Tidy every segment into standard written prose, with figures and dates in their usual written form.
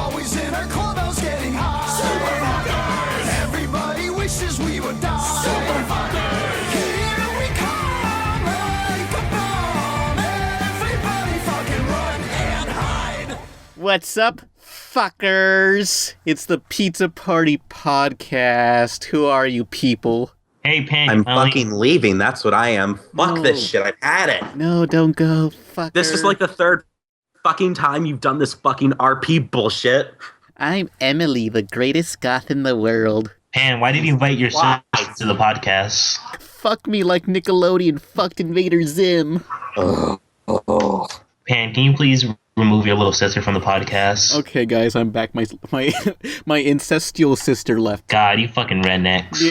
always in our clubhouse getting high. Super fuckers! Everybody wishes we would die. Super fuckers! Here we come like a bomb. Everybody fucking run and hide. What's up, fuckers? It's the Pizza Party Podcast. Who are you people? Hey, Pan. I'm fucking leaving. That's what I am. Fuck No. this shit. I've had it. No, don't go, fucker. This is like the third fucking time you've done this fucking RP bullshit. I'm Emily, the greatest goth in the world. Pan, why did you invite your Why? sister to the podcast? Fuck me like Nickelodeon fucked Invader Zim. Oh. Pan, can you please remove your little sister from the podcast? Okay, guys, I'm back. My incestual sister left. God, you fucking rednecks.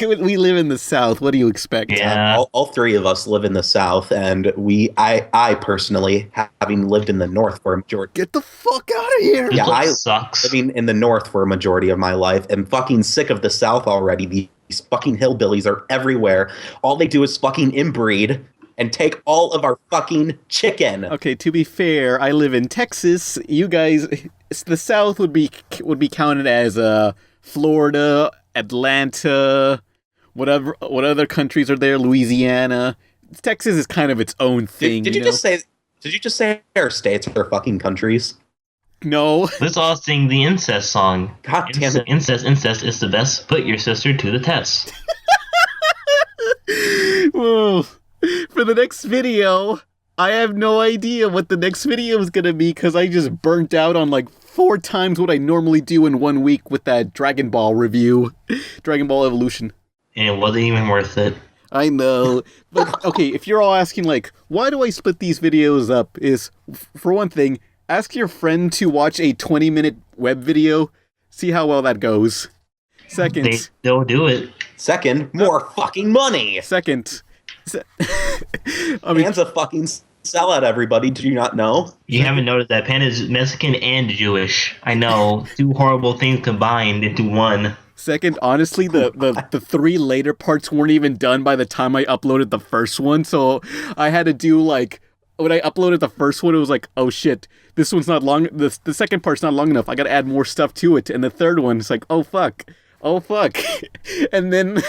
We live in the South. What do you expect? Yeah. All three of us live in the South, and I personally, having lived in the North for a majority. Get the fuck out of here! This Yeah, place sucks. living in the North for a majority of my life, am fucking sick of the South already. These fucking hillbillies are everywhere. All they do is fucking inbreed and take all of our fucking chicken. Okay, to be fair, I live in Texas. You guys, the South would be counted as Florida, Atlanta, what other countries are there? Louisiana. Texas is kind of its own thing. Did you just say our states are fucking countries? No. Let's all sing the incest song. God damn it. Incest is the best. Put your sister to the test. Whoa. For the next video, I have no idea what the next video is gonna be because I just burnt out on like 4 times what I normally do in 1 week with that Dragon Ball review. Dragon Ball Evolution. And it wasn't even worth it. I know. But, okay, if you're all asking, like, why do I split these videos up, is, for one thing, ask your friend to watch a 20-minute web video, see how well that goes. Second, They'll do it. Second, more fucking money. Pan's a fucking sellout, everybody. Do you not know? You haven't noticed that Pan is Mexican and Jewish. I know. 2 horrible things combined into one. Second, honestly, the 3 later parts weren't even done by the time I uploaded the first one, so I had to do, like, when I uploaded the first one, it was like, oh shit, this one's not long, the second part's not long enough, I gotta add more stuff to it, and the third one, it's like, oh fuck, and then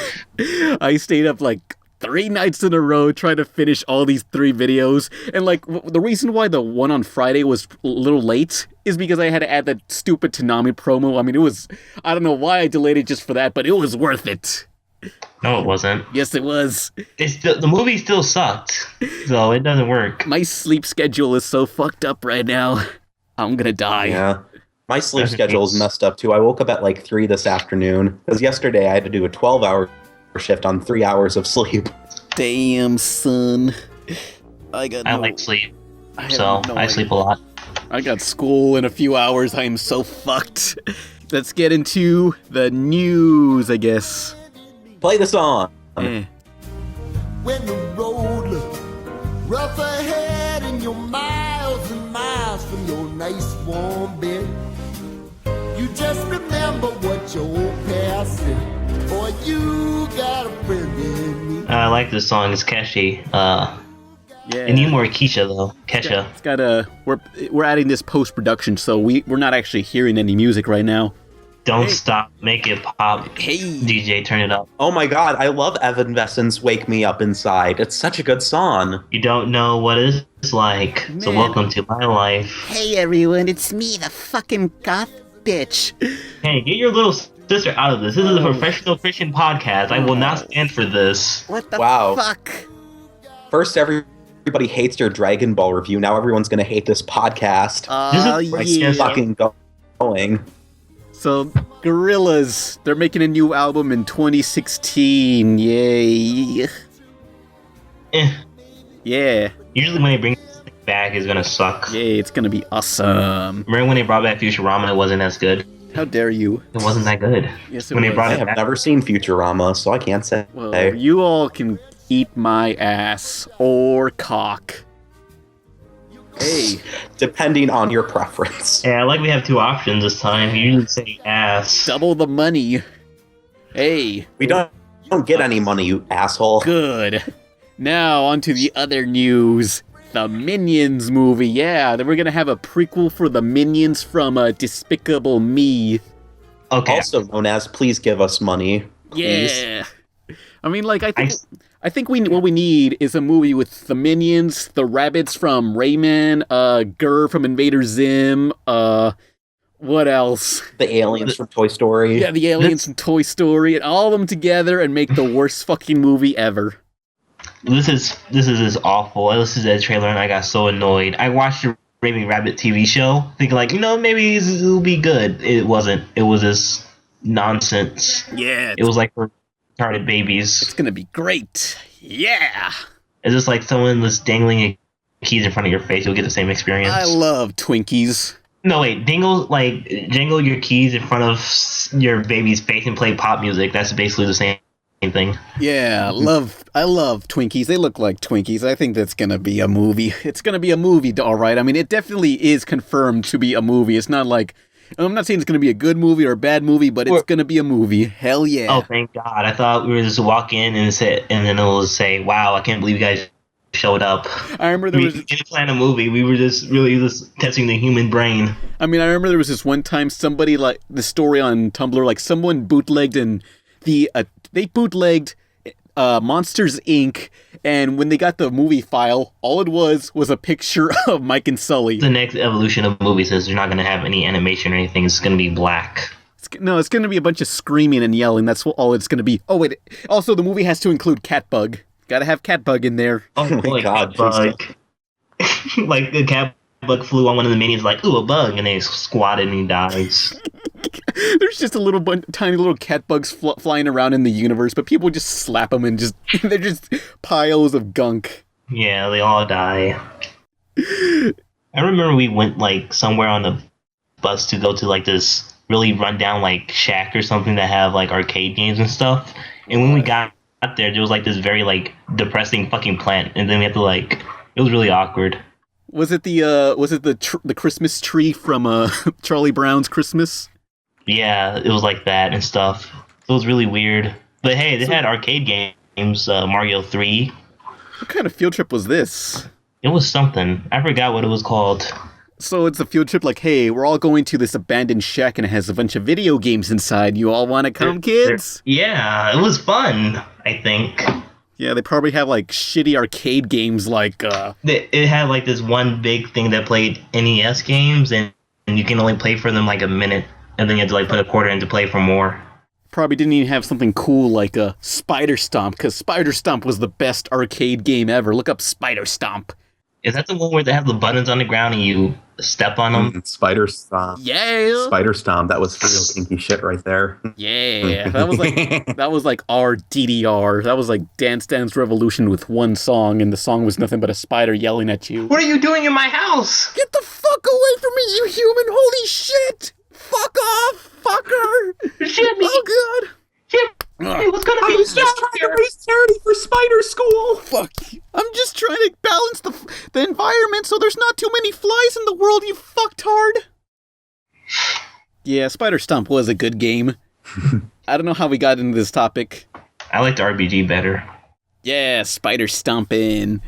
I stayed up, like, 3 nights in a row trying to finish all these 3 videos, and like the reason why the one on Friday was a little late is because I had to add that stupid Toonami promo. I mean, I don't know why I delayed it just for that, but it was worth it. No, it wasn't. Yes, it was. The movie still sucked, so it doesn't work. My sleep schedule is so fucked up right now. I'm gonna die. Yeah. My sleep schedule is messed up too. I woke up at like 3 this afternoon because yesterday I had to do a 12-hour shift on 3 hours of sleep. Damn, son. I like sleep, so I sleep a lot. I got school in a few hours. I am so fucked. Let's get into the news, I guess. Play the song. When the road looks rough ahead and you're miles and miles from your nice warm bed, you just remember what your old past said. Boy, you got a friend in me. I like this song. It's catchy. Yeah. It need more Keisha though. Kesha. It's got we're adding this post-production, so we're not actually hearing any music right now. Don't stop, make it pop. Hey. DJ, turn it up. Oh my god, I love Evanescence Wake Me Up Inside. It's such a good song. You don't know what it's like, so Man. welcome to my life. Hey everyone, it's me, the fucking goth bitch. Hey, get your little sister out of this. This is a professional Christian podcast. I will not stand for this. What the Wow. fuck? First, everybody hates your Dragon Ball review. Now everyone's gonna hate this podcast. Yeah. Fucking going. So, Gorillaz, they're making a new album in 2016. Yay. Yeah. Usually when they bring this back, it's gonna suck. Yay, it's gonna be awesome. Remember when they brought back Futurama? It wasn't as good. How dare you? It wasn't that good. Yes, it When they was. brought I it have back. never seen Futurama, so I can't say. Well, you all can eat my ass or cock. Hey. Depending on your preference. Yeah, I like we have 2 options this time. You usually say ass. Double the money. Hey. We don't get any money, you asshole. Good. Now, on to the other news. the Minions movie. Yeah, then we're gonna have a prequel for the Minions from Despicable Me. Okay. Also known as Please Give Us Money. Please. Yeah. I mean, like, I think what we need is a movie with the Minions, the rabbits from Rayman, Gurr from Invader Zim, what else? The aliens from Toy Story. Yeah, the aliens from Toy Story, and all of them together and make the worst fucking movie ever. This is just awful. I listened to that trailer and I got so annoyed. I watched the Raving Rabbit TV show, thinking like, maybe it'll be good. It wasn't. It was just nonsense. Yeah. It was like for retarded babies. It's gonna be great. Yeah. It's just like someone was dangling a keys in front of your face. You'll get the same experience. I love Twinkies. No, wait. Jangle your keys in front of your baby's face and play pop music. That's basically the same thing. Yeah, I love Twinkies. They look like Twinkies. I think that's gonna be a movie. It's gonna be a movie, all right. I mean, it definitely is confirmed to be a movie. It's not like, I'm not saying it's gonna be a good movie or a bad movie, but it's gonna be a movie. Hell yeah. Oh, thank God. I thought we were just walk in and then it'll say, wow, I can't believe you guys showed up. I remember We didn't plan a movie. We were just really just testing the human brain. I mean, I remember there was this one time somebody, like, the story on Tumblr, like, someone bootlegged and they bootlegged Monsters, Inc., and when they got the movie file, all it was a picture of Mike and Sully. The next evolution of movies is they're not going to have any animation or anything. It's going to be black. It's going to be a bunch of screaming and yelling. That's all it's going to be. Oh, wait. Also, the movie has to include Catbug. Gotta have Catbug in there. Oh my God, Catbug. Like the Catbug flew on one of the minions like, ooh, a bug, and they squatted and he dies. There's just a tiny little cat bugs flying around in the universe, but people just slap them and they're just piles of gunk. Yeah, they all die. I remember we went like somewhere on the bus to go to like this really rundown like shack or something that have like arcade games and stuff. And when we got there was like this very like depressing fucking plant, and then we had to like, it was really awkward. Was it the Christmas tree from Charlie Brown's Christmas? Yeah, it was like that and stuff. It was really weird. But hey, they had arcade games, Mario 3. What kind of field trip was this? It was something. I forgot what it was called. So it's a field trip like, hey, we're all going to this abandoned shack and it has a bunch of video games inside. You all want to come, kids? Yeah, it was fun, I think. Yeah, they probably have like shitty arcade games like... It had like this one big thing that played NES games, and you can only play for them like a minute. And then you had to like put a quarter in to play for more. Probably didn't even have something cool like a Spider Stomp, because Spider Stomp was the best arcade game ever. Look up Spider Stomp. Is that the one where they have the buttons on the ground and you step on them? Spider Stomp. Yeah. Spider Stomp. That was real kinky shit right there. Yeah. That was like our DDR. That was like Dance Dance Revolution with one song, and the song was nothing but a spider yelling at you. What are you doing in my house? Get the fuck away from me, you human! Holy shit! Fuck off, fucker! Shit me! Oh god! Hey, what's gonna be? I was just trying to raise charity for Spider School. Fuck! I'm just trying to balance the environment so there's not too many flies in the world, you fucktard! Yeah, Spider Stomp was a good game. I don't know how we got into this topic. I liked RPG better. Yeah, Spider Stompin'.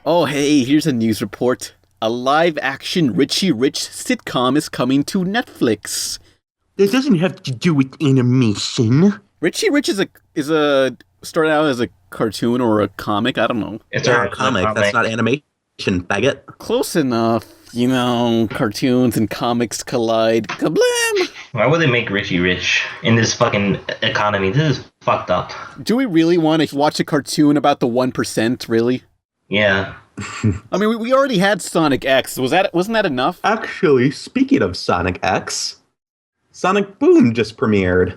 Oh, hey, here's a news report. A live-action Richie Rich sitcom is coming to Netflix. That doesn't have to do with animation. Richie Rich is a started out as a cartoon or a comic. I don't know. It's a comic. That's not animation, faggot. Close enough. You know, cartoons and comics collide. Kablam! Why would they make Richie Rich in this fucking economy? This is fucked up. Do we really want to watch a cartoon about the 1%, really? Yeah. I mean, we already had Sonic X. Wasn't that enough? Actually, speaking of Sonic X, Sonic Boom just premiered.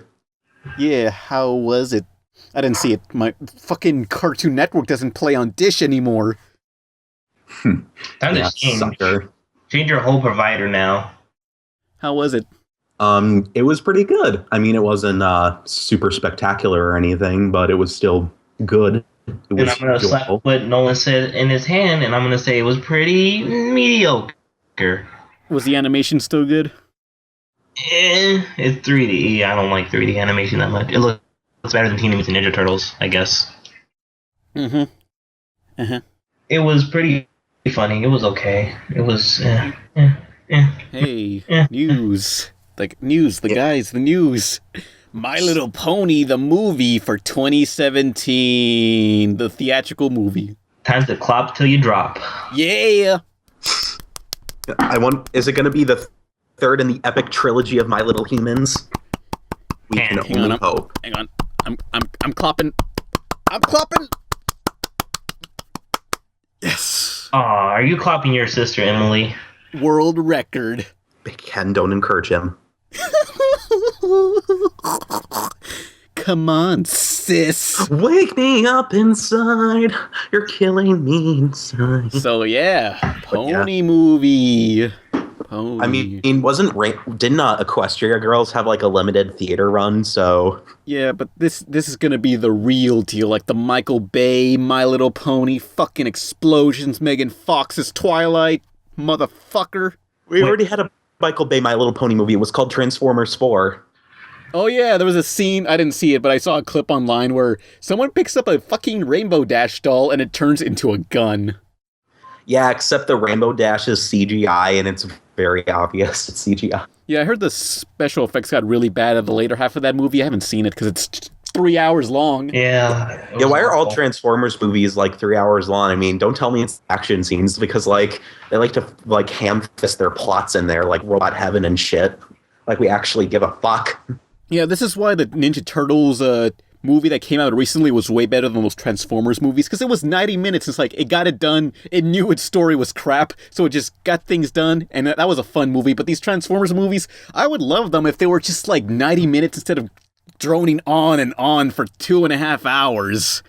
Yeah, how was it? I didn't see it. My fucking Cartoon Network doesn't play on Dish anymore. Time Yeah, to change. sucker. Change your whole provider now. How was it? It was pretty good. I mean, it wasn't super spectacular or anything, but it was still good. It And was I'm gonna slap enjoyable. what Nolan said in his hand, and I'm gonna say it was pretty mediocre. Was the animation still good? It's 3D. I don't like 3D animation that much. It looks better than Teenage Mutant Ninja Turtles, I guess. Mm-hmm. Uh-huh. It was pretty funny. It was okay. It was. Hey, news. Like, news, the guys, the news. My Little Pony, the movie for 2017. The theatrical movie. Time to clap till you drop. Yeah! Is it going to be the third in the epic trilogy of My Little Humans? We can only hope. Hang on. I'm clapping. I'm clapping! Yes! Aw, are you clapping your sister, Emily? World record. Ken, don't encourage him. Come on, sis. Wake me up inside. You're killing me inside. So yeah, Pony movie. Pony. I mean, didn't Equestria Girls have like a limited theater run? So yeah, but this is gonna be the real deal, like the Michael Bay, My Little Pony, fucking explosions, Megan Fox's Twilight, motherfucker. We already had a Michael Bay My Little Pony movie. It was called Transformers 4. Oh yeah, there was a scene, I didn't see it, but I saw a clip online where someone picks up a fucking Rainbow Dash doll and it turns into a gun. Yeah, except the Rainbow Dash is CGI and it's very obvious it's CGI. Yeah, I heard the special effects got really bad at the later half of that movie. I haven't seen it because it's 3 hours long. Yeah. Yeah, why are all Transformers movies like 3 hours long? I mean, don't tell me it's action scenes because like they like to like ham fist their plots in there like Robot Heaven and shit. Like we actually give a fuck. Yeah, this is why the Ninja Turtles movie that came out recently was way better than those Transformers movies, because it was 90 minutes. It's like, it got it done, it knew its story was crap, so it just got things done, and that was a fun movie. But these Transformers movies, I would love them if they were just like 90 minutes instead of droning on and on for 2.5 hours.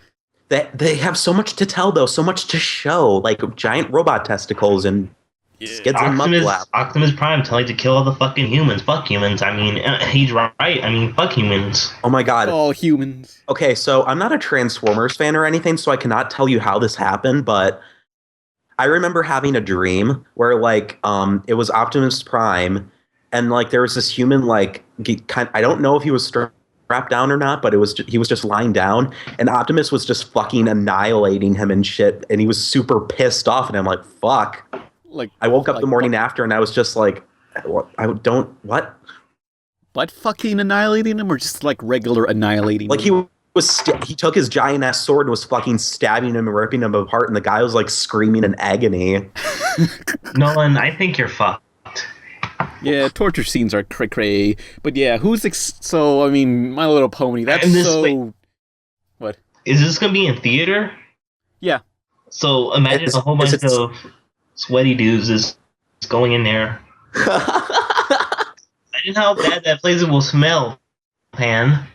They have so much to tell, though, so much to show, like giant robot testicles and skids and mudflap. Optimus Prime telling to kill all the fucking humans. Fuck humans. I mean, he's right. I mean, fuck humans. Oh my god. All humans. Okay, so I'm not a Transformers fan or anything, so I cannot tell you how this happened, but I remember having a dream where, like, it was Optimus Prime, and, like, there was this human, like, I don't know if he was strapped down or not, but he was just lying down, and Optimus was just fucking annihilating him and shit, and he was super pissed off, and I'm like, fuck. Like, I woke up the morning after and I was just like, what? But fucking annihilating him or just like regular annihilating like him? He took his giant ass sword and was fucking stabbing him and ripping him apart, and the guy was like screaming in agony. Nolan, I think you're fucked. Yeah, torture scenes are cray-cray. But yeah, so, I mean, My Little Pony, that's What? Is this gonna be in theater? Yeah. So imagine a whole bunch of sweaty dudes is going in there. Imagine how bad that place will smell, Pan.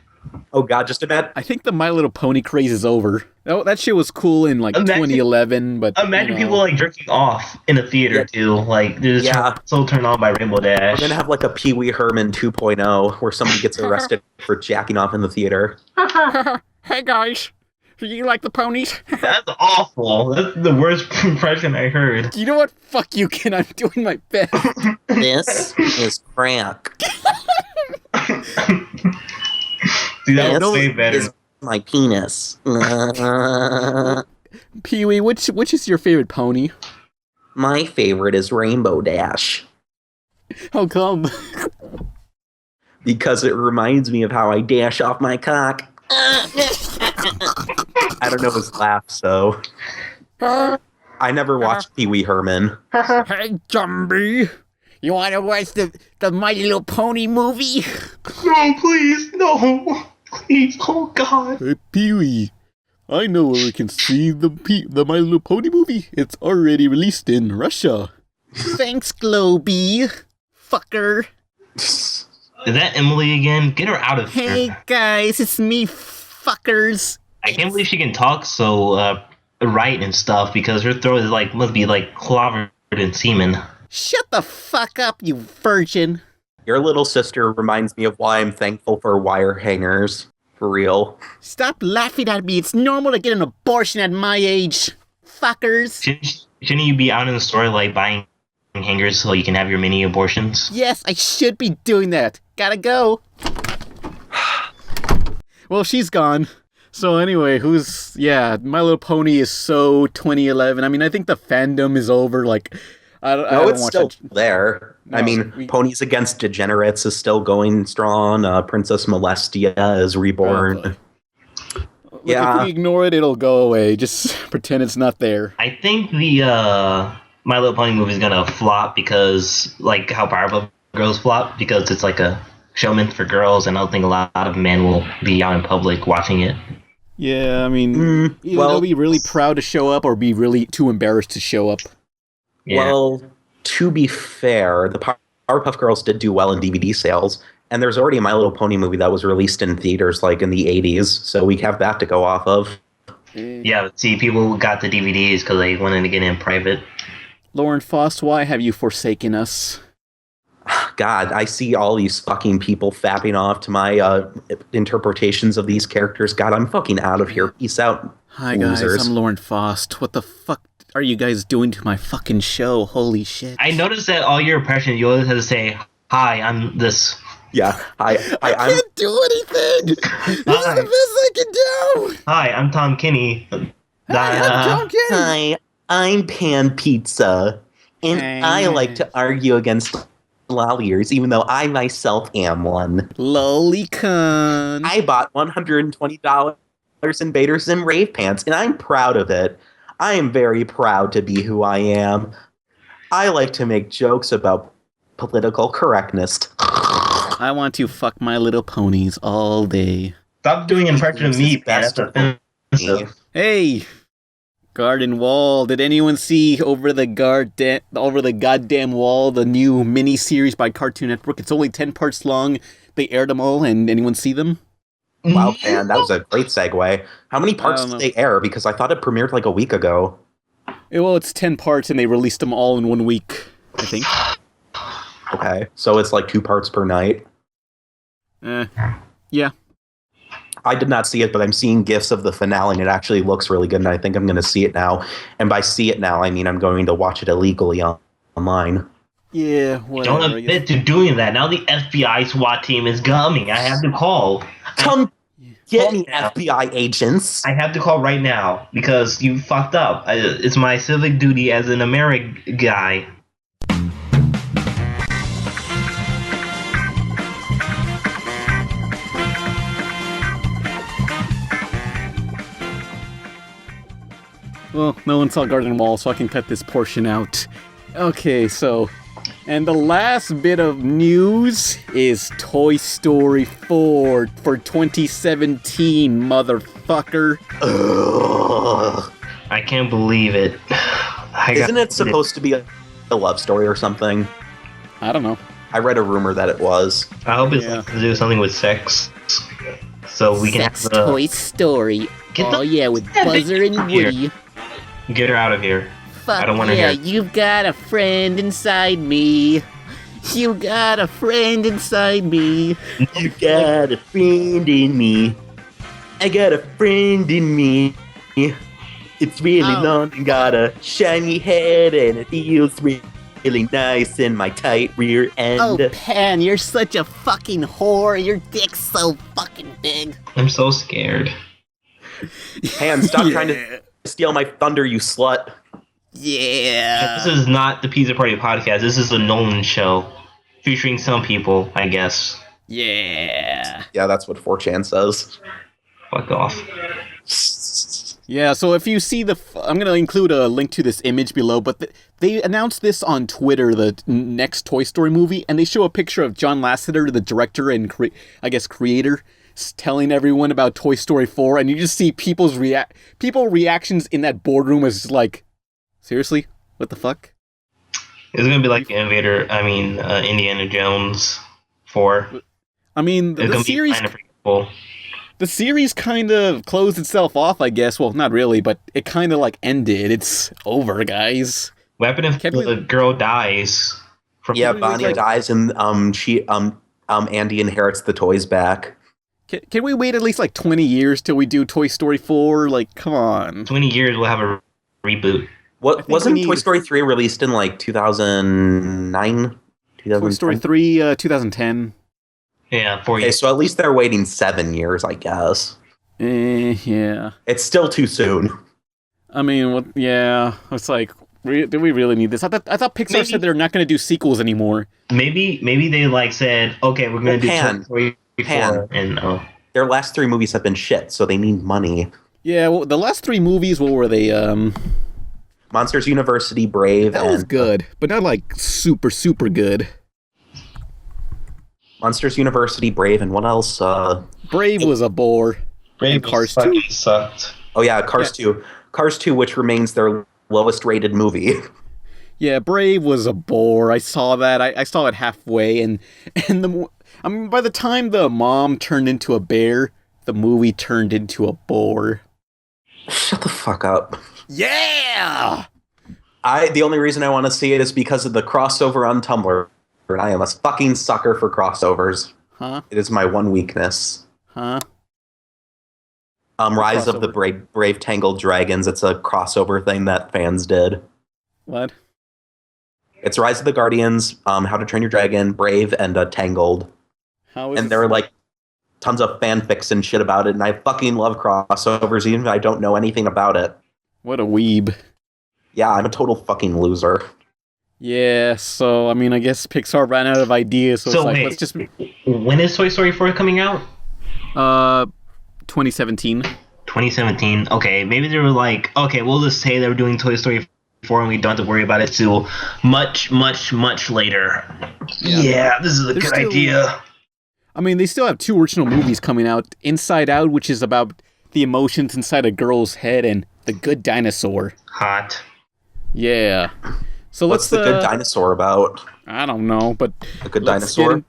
Oh god, just imagine. I think the My Little Pony craze is over. That shit was cool in like 2011, but imagine people like jerking off in a theater too. Like they're just so turned on by Rainbow Dash. We're gonna have like a Pee Wee Herman 2.0 where somebody gets arrested for jacking off in the theater. Hey guys. Do you like the ponies? That's awful. That's the worst impression I heard. You know what? Fuck you, Ken. I'm doing my best. This is crack. See, that was way better. Is my penis. Pee-wee, which is your favorite pony? My favorite is Rainbow Dash. How come? Because it reminds me of how I dash off my cock. I don't know his laugh, so I never watched Pee Wee Herman. Hey, Jumbie, you want to watch the My Little Pony movie? No, please, no, please, oh god. Hey, Pee Wee, I know where we can see the My Little Pony movie. It's already released in Russia. Thanks, Globey, fucker. Is that Emily again? Get her out of here. Hey guys, it's me, fuckers. I can't believe she can talk so right and stuff because her throat is like must be like clobbered in semen. Shut the fuck up, you virgin. Your little sister reminds me of why I'm thankful for wire hangers. For real. Stop laughing at me. It's normal to get an abortion at my age. Fuckers. Shouldn't you be out in the store like buying hangers so you can have your mini abortions. Yes, I should be doing that. Gotta go. Well, she's gone. So anyway, My Little Pony is so 2011. I mean, I think the fandom is over. Like, I don't it's watch still that. there. No, I mean, Ponies Against Degenerates is still going strong. Princess Molestia is reborn. Look, if we ignore it, it'll go away. Just pretend it's not there. I think the My Little Pony movie is gonna flop because, like, how Powerpuff Girls flop, because it's like a showman for girls, and I don't think a lot of men will be out in public watching it. Yeah, I mean, either they'll be really proud to show up or be really too embarrassed to show up. Yeah. Well, to be fair, the Powerpuff Girls did do well in DVD sales, and there's already a My Little Pony movie that was released in theaters like in the 80s, so we have that to go off of. Yeah, see, people got the DVDs because they wanted to get in private. Lauren Faust, why have you forsaken us? God, I see all these fucking people fapping off to my interpretations of these characters. God, I'm fucking out of here. Peace out, Hi losers. guys, I'm Lauren Faust. What the fuck are you guys doing to my fucking show? Holy shit. I noticed that all your impressions, you always have to say, "Hi, I'm this." Yeah, I can't do anything! This is the best I can do! Hi, I'm Tom Kinney. I'm Tom Kenny! Hi, I'm Pan Pizza, and I like to argue against lolliers, even though I myself am one. Lolicon. I bought $120 in Bader Sim rave pants, and I'm proud of it. I am very proud to be who I am. I like to make jokes about political correctness. I want to fuck My Little Ponies all day. Stop doing impression of me, man. That's offensive. Hey! Garden Wall. Did anyone see over the goddamn wall the new mini-series by Cartoon Network? It's only 10 parts long. They aired them all, and anyone see them? Wow, man, that was a great segue. How many parts did they air? Because I thought it premiered like a week ago. Well, it's 10 parts, and they released them all in 1 week, I think. Okay, so it's like 2 parts per night. Yeah. I did not see it, but I'm seeing GIFs of the finale, and it actually looks really good, and I think I'm going to see it now. And by see it now, I mean I'm going to watch it illegally online. Yeah, whatever. Don't admit to doing that. Now the FBI SWAT team is coming. I have to call. Come get me, FBI agents. I have to call right now because you fucked up. It's my civic duty as an American guy. Well, no one saw Garden Wall, so I can cut this portion out. Okay, so... And the last bit of news is Toy Story 4 for 2017, motherfucker. Ugh. I can't believe it. Isn't it supposed to be a love story or something? I don't know. I read a rumor that it was. I hope it's to do something with sex. So we can Sex have the... Toy Story. Get yeah, with Buzzer and Woody. Get her out of here. Fuck I don't want to hear. You've got a friend inside me. You got a friend inside me. You got a friend in me. I got a friend in me. It's really long and got a shiny head and it feels really nice in my tight rear end. Oh, Pan, you're such a fucking whore. Your dick's so fucking big. I'm so scared. Pan, stop trying to steal my thunder, you slut. Yeah. This is not the Pizza Party podcast. This is a Nolan show. Featuring some people, I guess. Yeah. Yeah, that's what 4chan says. Fuck off. Yeah, so if you see I'm going to include a link to this image below, but they announced this on Twitter, the next Toy Story movie, and they show a picture of John Lasseter, the director and, creator, telling everyone about Toy Story 4, and you just see people's reactions in that boardroom as like, seriously? What the fuck? It's going to be like Indiana Jones 4. I mean, the series... Kind of cool. The series kind of closed itself off, I guess. Well, not really, but it kind of like ended. It's over, guys. What happened if the girl dies? Bonnie dies, and Andy inherits the toys back. Can we wait at least like 20 years till we do Toy Story 4? Like, come on. 20 years, we'll have a reboot. What we wasn't need- Toy Story 3 released in like 2009? Toy Story 3, 2010. Yeah, 4 Okay, years. so at least they're waiting 7 years, I guess. Yeah. It's still too soon. I mean, yeah. It's like, do we really need this? I thought Pixar said they're not going to do sequels anymore. Maybe they like said, okay, we're going to do Pan. Toy Story 4, and Their last 3 movies have been shit, so they need money. Yeah, well, the last 3 movies, what were they? Monsters University, Brave, That was good, but not like super, super good. Monsters University, Brave, and what else? Brave was a bore. Brave Cars fucking 2. sucked. Oh yeah, Cars 2. Cars 2, which remains their lowest rated movie. Yeah, Brave was a bore. I saw that. I saw it halfway, and by the time the mom turned into a bear, the movie turned into a bore. Shut the fuck up. Yeah! The only reason I want to see it is because of the crossover on Tumblr, and I am a fucking sucker for crossovers. Huh? It is my one weakness. Huh? Rise of the Brave Tangled Dragons. It's a crossover thing that fans did. What? It's Rise of the Guardians, How to Train Your Dragon, Brave, and Tangled. How is And there are like tons of fanfics and shit about it, and I fucking love crossovers, even if I don't know anything about it. What a weeb. Yeah, I'm a total fucking loser. Yeah, so, I mean, I guess Pixar ran out of ideas, so it's like, wait, let's just... when is Toy Story 4 coming out? 2017. 2017. Okay, maybe they were like, okay, we'll just say they were doing Toy Story 4 and we don't have to worry about it till much, much, much later. Yeah, this is a good idea. I mean, they still have 2 original movies coming out. Inside Out, which is about the emotions inside a girl's head, and The Good Dinosaur. Hot. Yeah. So What's the Good Dinosaur about? I don't know, but A Good Dinosaur?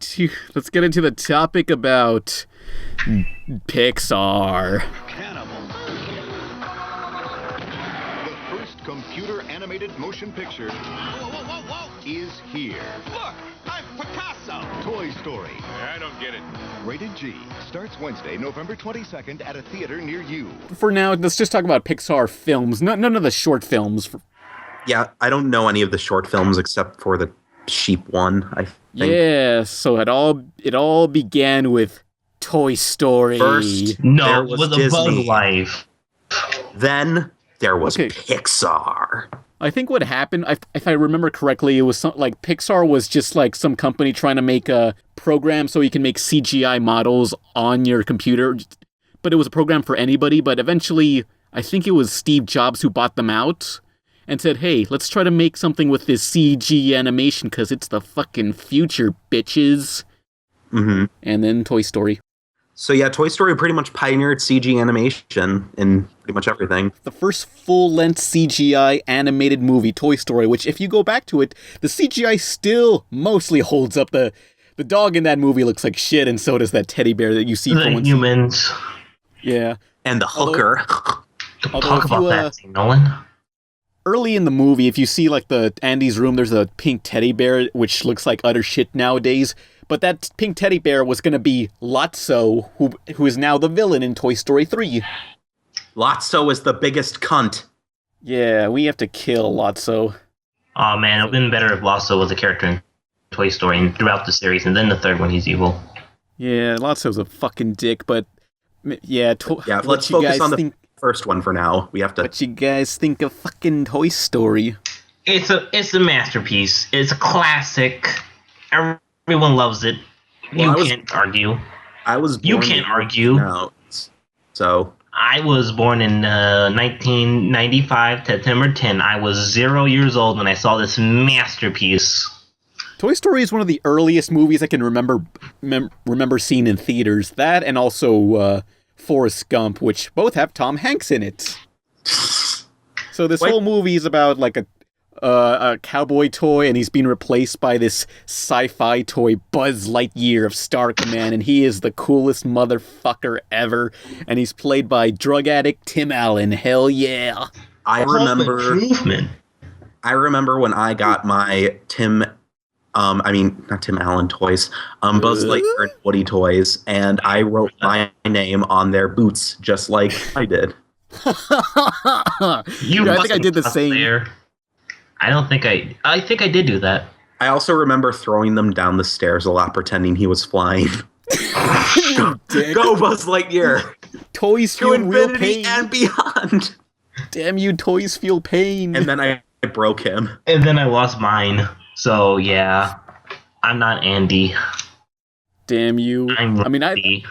Let's get into the topic about Pixar. The first computer animated motion picture is here. Look, I'm Picasso. Toy Story. I don't get it. Rated G. Starts Wednesday, November 22nd at a theater near you. For now, let's just talk about Pixar films. None of the short films. Yeah, I don't know any of the short films except for the sheep one, I think. Yeah, so it all began with Toy Story. First, No, there it was was a Disney. Bug Life. Then there was Okay. Pixar. I think what happened, if I remember correctly, it was like Pixar was just like some company trying to make a program so you can make CGI models on your computer. But it was a program for anybody. But eventually, I think it was Steve Jobs who bought them out and said, hey, let's try to make something with this CG animation because it's the fucking future, bitches. Mm-hmm. And then Toy Story. So yeah, Toy Story pretty much pioneered CG animation in pretty much everything. The first full-length CGI animated movie, Toy Story, which if you go back to it, the CGI still mostly holds up. The dog in that movie looks like shit, and so does that teddy bear that you see The for once. humans. Yeah. And the hooker. Although Talk if about you, that scene, Nolan. Early in the movie, if you see like the Andy's room, there's a pink teddy bear, which looks like utter shit nowadays. But that pink teddy bear was going to be Lotso, who is now the villain in Toy Story 3. Lotso is the biggest cunt. Yeah, we have to kill Lotso. Oh man, it would have been better if Lotso was a character in Toy Story and throughout the series, and then the third one he's evil. Yeah, Lotso's a fucking dick, but yeah, Yeah, what let's you focus guys on the think? first one for now. We have to. What you guys think of fucking Toy Story? It's a masterpiece. It's a classic. Everyone loves it. Well, You can't argue. I was. You born can't in- argue. No. So I was born in 1995, September 10. I was 0 years old when I saw this masterpiece. Toy Story is one of the earliest movies I can remember seeing in theaters. That and also Forrest Gump, which both have Tom Hanks in it. So this Wait. whole movie is about like a cowboy toy, and he's being replaced by this sci-fi toy, Buzz Lightyear of Star Command, and he is the coolest motherfucker ever. And he's played by drug addict Tim Allen. Hell yeah! I Home remember. Improvement. I remember when I got my not Tim Allen toys, Buzz Lightyear and Woody toys, and I wrote my name on their boots just like I did. You Yeah, I must think I did the have same. there. I don't think I think I did do that. I also remember throwing them down the stairs a lot, pretending he was flying. Go Buzz Lightyear! Toys To feel real infinity pain. and beyond! Damn you, toys feel pain. And then I broke him. And then I lost mine. So yeah, I'm not Andy. Damn you. I'm I mean, Randy.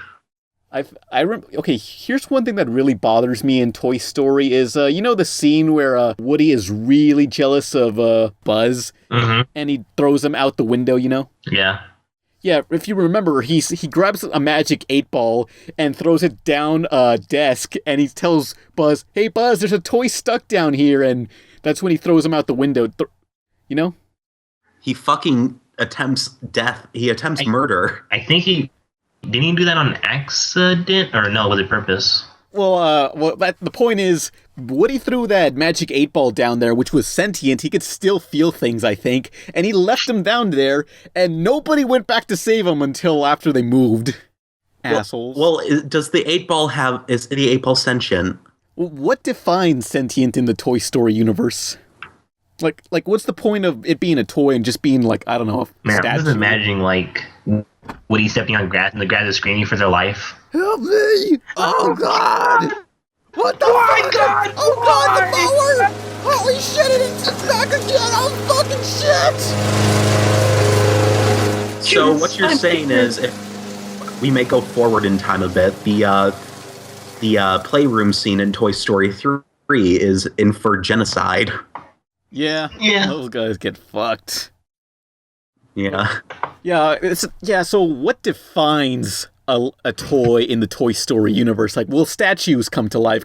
okay, here's one thing that really bothers me in Toy Story is, you know the scene where Woody is really jealous of Buzz, and he throws him out the window, you know? Yeah. Yeah, if you remember, he grabs a magic 8-ball and throws it down a desk, and he tells Buzz, "Hey Buzz, there's a toy stuck down here," and that's when he throws him out the window, you know? He fucking attempts death. He attempts murder. I think didn't he do that on accident, or no? Was it purpose? Well, the point is, Woody threw that magic 8-ball down there, which was sentient. He could still feel things, I think, and he left him down there, and nobody went back to save him until after they moved. Assholes. Well, does the 8-ball is the 8-ball sentient? What defines sentient in the Toy Story universe? Like, what's the point of it being a toy and just being like, I don't know, a Man, I'm statue? just imagining like Woody stepping on grass and the grass is screaming for their life. Help me! Oh God! What the fuck? God! Oh God, the mower! Holy shit, it's back again! Oh fucking shit! So what you're saying is, if we may go forward in time a bit, the playroom scene in Toy Story 3 is in for genocide. Yeah, those guys get fucked. Yeah. Yeah, so what defines a toy in the Toy Story universe? Like, will statues come to life?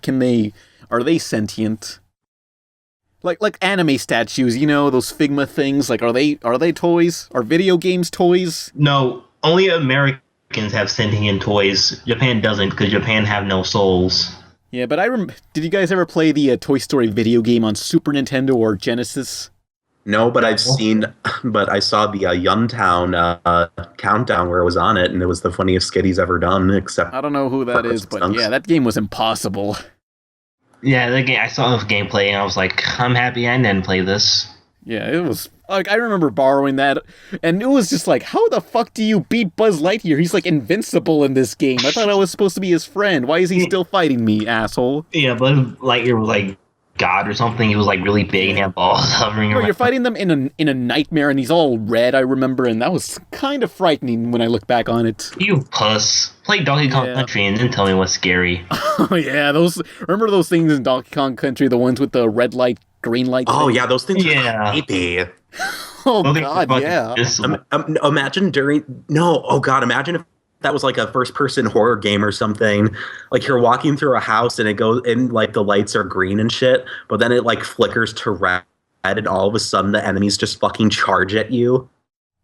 Are they sentient? Like anime statues, you know, those Figma things, like, are they toys? Are video games toys? No, only Americans have sentient toys. Japan doesn't, because Japan have no souls. Yeah, but did you guys ever play the Toy Story video game on Super Nintendo or Genesis? No, but I saw the Yumtown countdown where it was on it, and it was the funniest skit he's ever done, except... I don't know who that is, but yeah, that game was impossible. Yeah, the game. I saw the gameplay, and I was like, I'm happy I didn't play this. Yeah, it was... Like, I remember borrowing that, and it was just like, how the fuck do you beat Buzz Lightyear? He's, like, invincible in this game. I thought I was supposed to be his friend. Why is he still fighting me, asshole? Yeah, but Lightyear was, like, God or something. He was, like, really big and had balls hovering around. You're fighting them in a nightmare, and he's all red, I remember, and that was kind of frightening when I look back on it. You puss. Play Donkey Kong Country and then tell me what's scary. Oh, yeah, remember those things in Donkey Kong Country, the ones with the red light, green light? Oh, thing? yeah, those things are creepy. Oh, God, yeah. Imagine imagine if that was like a first-person horror game or something. Like, you're walking through a house and it goes, and like the lights are green and shit, but then it like flickers to red, and all of a sudden the enemies just fucking charge at you.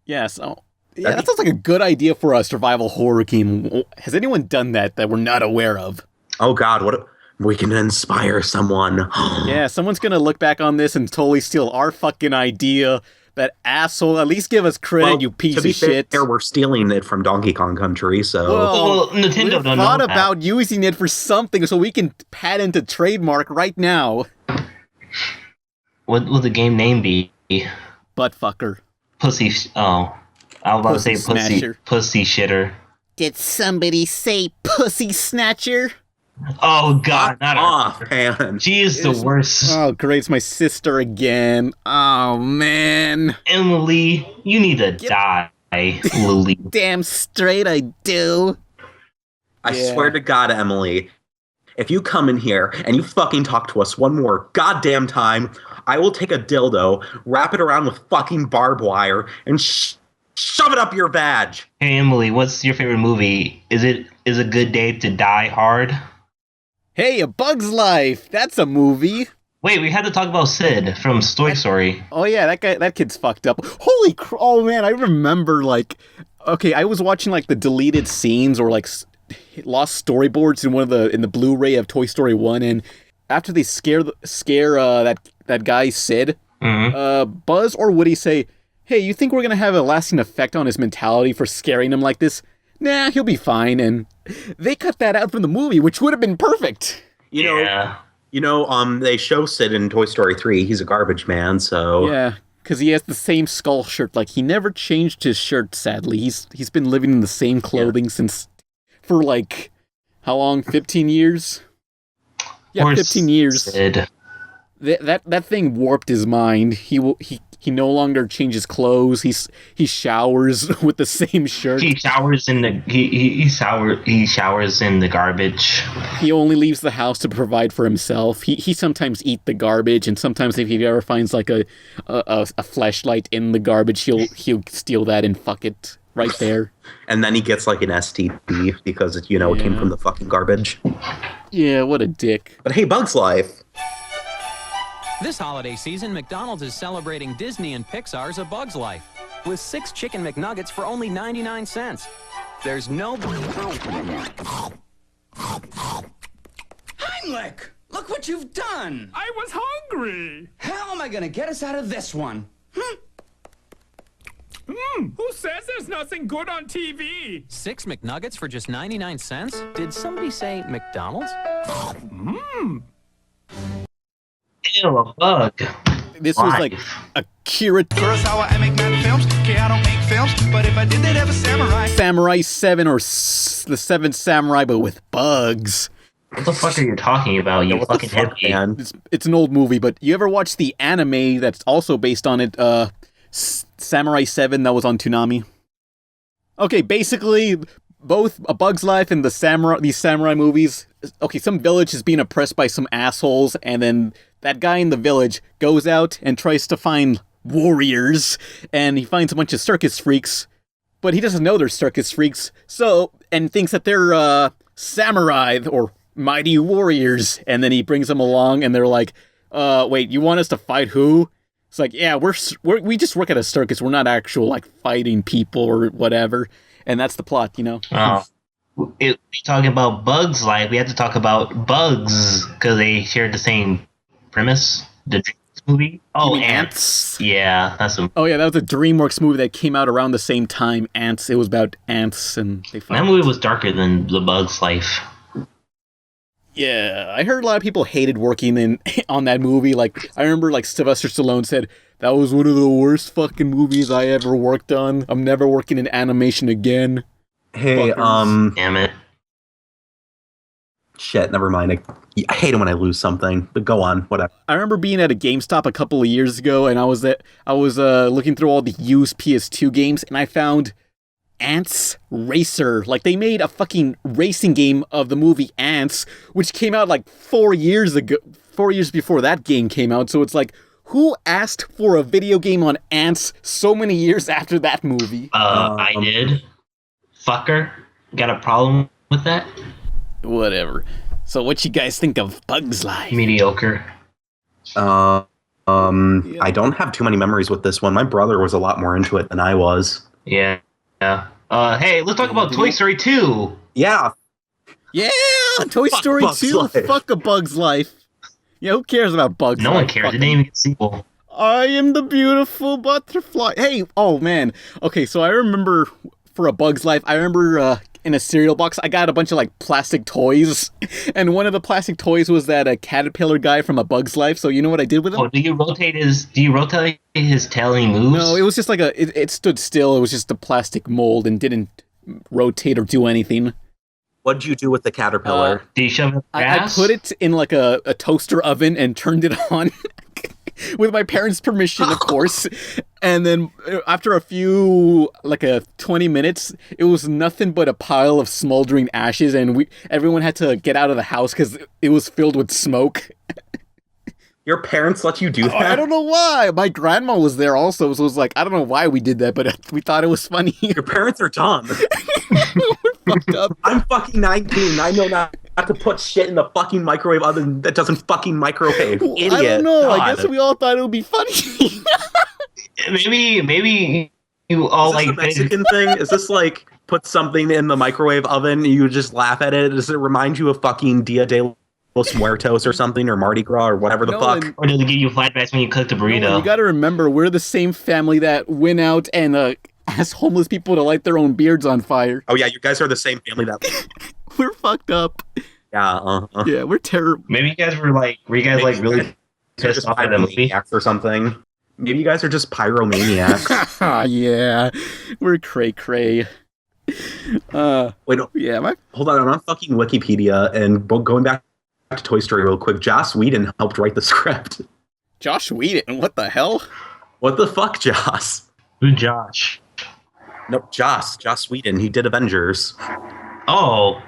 Yeah, so... Yeah, that sounds like a good idea for a survival horror game. Has anyone done that we're not aware of? Oh, God, we can inspire someone. Yeah, someone's gonna look back on this and totally steal our fucking idea. That asshole, at least give us credit, you piece of shit. To be fair, we're stealing it from Donkey Kong Country, so... Well, Nintendo we don't thought know about using it for something so we can patent a trademark right now. What would the game name be? Buttfucker. Pussy... Oh. I was about to say Smasher. pussy shitter. Did somebody say pussy snatcher? Oh, God, not off, man. She is the worst. Oh, great, it's my sister again. Oh, man. Emily, you need to die, Lily. Damn straight I do. I swear to God, Emily, if you come in here and you fucking talk to us one more goddamn time, I will take a dildo, wrap it around with fucking barbed wire, and shove it up your vag. Hey, Emily, what's your favorite movie? Is A Good Day to Die Hard? Hey, A Bug's Life! That's a movie! Wait, we had to talk about Sid from Toy Story. Oh yeah, that kid's fucked up. Holy oh man, I remember, like... Okay, I was watching, like, the deleted scenes or, like, lost storyboards in the Blu-ray of Toy Story 1, and after they scare that guy, Sid, Buzz or Woody say, hey, you think we're gonna have a lasting effect on his mentality for scaring him like this? Nah, he'll be fine, and they cut that out from the movie, which would have been perfect. You know, They show Sid in Toy Story 3. He's a garbage man, so... Yeah, because he has the same skull shirt. Like, he never changed his shirt, sadly. He's been living in the same clothing since... For, like, how long? 15 years? Yeah, 15 years. Sid. That thing warped his mind. He no longer changes clothes. He showers with the same shirt. He showers in the he showers in the garbage. He only leaves the house to provide for himself. He sometimes eat the garbage, and sometimes if he ever finds like a fleshlight in the garbage, he'll steal that and fuck it right there. And then he gets like an STD because it came from the fucking garbage. Yeah, what a dick. But hey, Bug's Life. This holiday season, McDonald's is celebrating Disney and Pixar's A Bug's Life with 6 Chicken McNuggets for only 99 cents. There's no... Heimlich! Look what you've done! I was hungry! How am I gonna get us out of this one? Who says there's nothing good on TV? 6 McNuggets for just 99 cents? Did somebody say McDonald's? Ew, a bug. This was like Akira Kurosawa, I make mad films. Okay, I don't make films, but if I did, they'd have a samurai. Samurai 7 or the 7th Samurai, but with bugs. What the fuck are you talking about, you fucking hippie? Man? It's an old movie, but you ever watch the anime that's also based on it, Samurai 7 that was on Toonami? Okay, basically, both A Bug's Life and these samurai movies, okay, some village is being oppressed by some assholes, and then that guy in the village goes out and tries to find warriors, and he finds a bunch of circus freaks, but he doesn't know they're circus freaks, and thinks that they're, samurai, or mighty warriors, and then he brings them along, and they're like, wait, you want us to fight who? It's like, yeah, we just work at a circus, we're not actual, like, fighting people or whatever, and that's the plot, Oh. If we talk about Bug's Life, we have to talk about bugs, because they share the same premise. The DreamWorks movie. Oh, Ants. Yeah, that's a... Oh yeah, that was a DreamWorks movie that came out around the same time. Ants. It was about ants and they fight. That movie was darker than The Bug's Life. Yeah, I heard a lot of people hated working on that movie. Like, I remember like Sylvester Stallone said, that was one of the worst fucking movies I ever worked on. I'm never working in animation again. Hey, Damn it. Shit, never mind. I hate it when I lose something, but go on, whatever. I remember being at a GameStop a couple of years ago, and I was looking through all the used PS2 games, and I found Ants Racer. Like, they made a fucking racing game of the movie Ants, which came out like 4 years ago, 4 years before that game came out. So it's like, who asked for a video game on ants so many years after that movie? I did. Fucker. Got a problem with that? Whatever. So what you guys think of Bug's Life? Mediocre. I don't have too many memories with this one. My brother was a lot more into it than I was. Yeah. Hey, let's talk about Toy Story 2. Yeah. Yeah, Toy Story 2. Fuck A Bug's Life. Yeah, who cares about Bug's Life? No one cares. It didn't even get a sequel. I am the beautiful butterfly. Hey, oh man. Okay, so I remember for A Bug's Life, I remember in a cereal box, I got a bunch of like plastic toys, and one of the plastic toys was that caterpillar guy from A Bug's Life. So you know what I did with him? Oh, do you rotate his tail and he moves? No, it was just like it stood still. It was just a plastic mold and didn't rotate or do anything. What did you do with the caterpillar? Did you shove it in the I grass? put it in like a toaster oven and turned it on with my parents' permission, of course. And then after a few, 20 minutes, it was nothing but a pile of smoldering ashes, and everyone had to get out of the house because it was filled with smoke. Your parents let you do that? I don't know why. My grandma was there also, so it was like, I don't know why we did that, but we thought it was funny. Your parents are dumb. We're fucked up. I'm fucking 19. I know not to put shit in the fucking microwave oven that doesn't fucking microwave. Idiot. I don't know. God. I guess we all thought it would be funny. Maybe you all Is this like a Mexican thing? Is this like put something in the microwave oven and you just laugh at it? Does it remind you of fucking Dia de los Muertos or something, or Mardi Gras or whatever the fuck? Or does it give you flashbacks when you cooked a burrito? No, you gotta remember, we're the same family that went out and asked homeless people to light their own beards on fire. Oh yeah, you guys are the same family that... We're fucked up. Yeah, Yeah, we're terrible. Maybe you guys were like, really pissed off at the movie? Pyromaniacs or something. Maybe you guys are just pyromaniacs. Yeah, we're cray. Wait, no, yeah, hold on. I'm on fucking Wikipedia and going back to Toy Story real quick. Joss Whedon helped write the script. Josh Whedon, what the hell? What the fuck, Joss? Who's Josh? Nope, Joss Whedon. He did Avengers. Oh,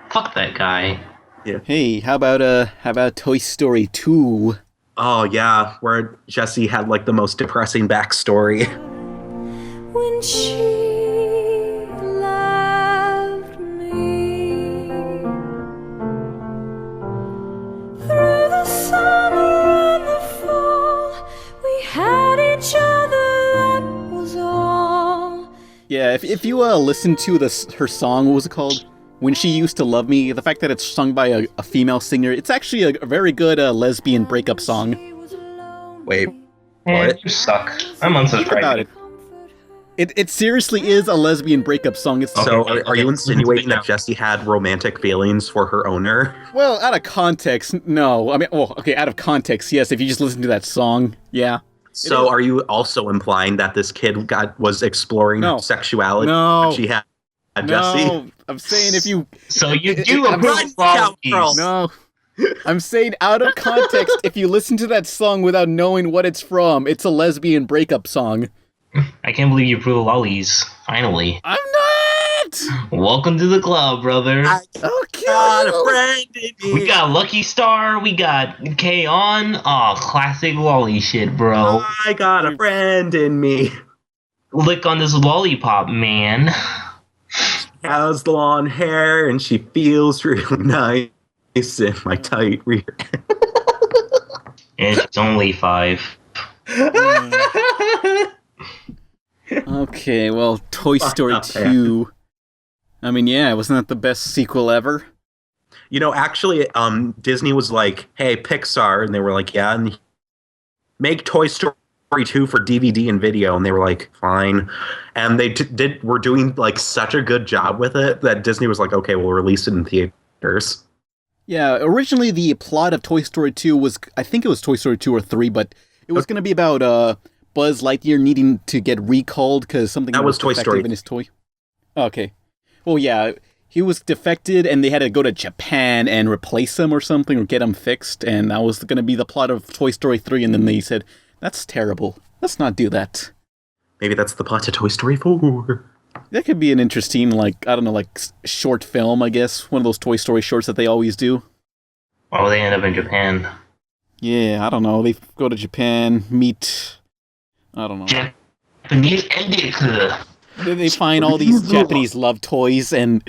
fuck that guy. Yeah. Hey, how about Toy Story 2? Oh yeah, where Jessie had like the most depressing backstory. When she loved me through the summer and the fall, we had each other, that was all. Yeah, if you listen to her song, what was it called? When She Used to Love Me, the fact that it's sung by a female singer, it's actually a very good lesbian breakup song. Wait, what? You suck. I'm unsubscribing. It seriously is a lesbian breakup song. It's so are you insinuating that Jessie had romantic feelings for her owner? Well, out of context, no. I mean, out of context, yes. If you just listen to that song, yeah. So are you also implying that this kid was exploring sexuality? No. She had Jessie? No, I'm saying if you... So you do a No. I'm saying out of context, if you listen to that song without knowing what it's from, it's a lesbian breakup song. I can't believe you approve of lollies. Finally. I'm not! Welcome to the club, brother. Got a friend in me. We got Lucky Star. We got K-On. Oh, classic lolly shit, bro. I got a friend in me. Lick on this lollipop, man. Has long hair and she feels really nice in my tight rear. And it's only 5. Okay, well, Toy Story 2. I mean, yeah, wasn't that the best sequel ever? You know, actually, Disney was like, hey, Pixar, and they were like, yeah, and make Toy Story 2 for DVD and video, and they were like, fine. And they were doing like such a good job with it that Disney was like, okay, we'll release it in theaters. Yeah, originally the plot of Toy Story 2 was, I think it was Toy Story 2 or 3, but it was going to be about Buzz Lightyear needing to get recalled because something was Toy Story in his toy. Okay. Well, yeah, he was defected and they had to go to Japan and replace him or something or get him fixed, and that was going to be the plot of Toy Story 3, and then they said, that's terrible. Let's not do that. Maybe that's the plot to Toy Story 4. That could be an interesting, short film, I guess. One of those Toy Story shorts that they always do. Why would they end up in Japan? Yeah, I don't know. They go to Japan, meet... I don't know. Japanese editor. They find all these Japanese love toys and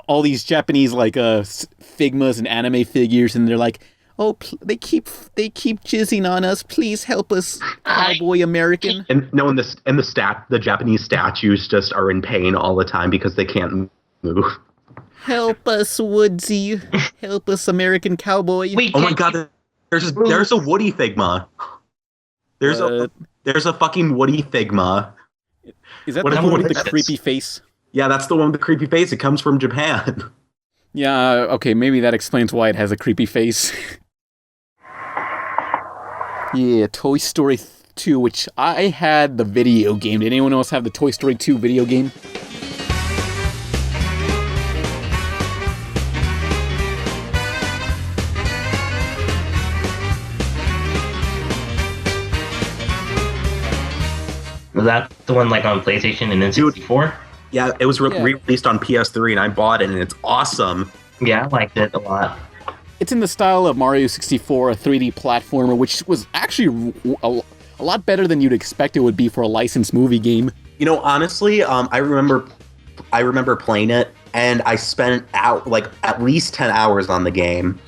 all these Japanese, Figmas and anime figures, and they're like, oh, they keep jizzing on us. Please help us, cowboy American. And no, the Japanese statues just are in pain all the time because they can't move. Help us, Woodsy. Help us, American cowboy. Oh my god, there's a Woody Figma. There's a fucking Woody Figma. Is that the one with the creepy face? Yeah, that's the one with the creepy face. It comes from Japan. Yeah, okay, maybe that explains why it has a creepy face. Yeah, Toy Story 2, which I had the video game. Did anyone else have the Toy Story 2 video game? Was that the one on PlayStation and N64? Yeah, it was re-released on PS3 and I bought it and it's awesome. Yeah, I liked it a lot. It's in the style of Mario 64, a 3D platformer, which was actually a lot better than you'd expect it would be for a licensed movie game. You know, honestly, I remember playing it and I spent at least 10 hours on the game.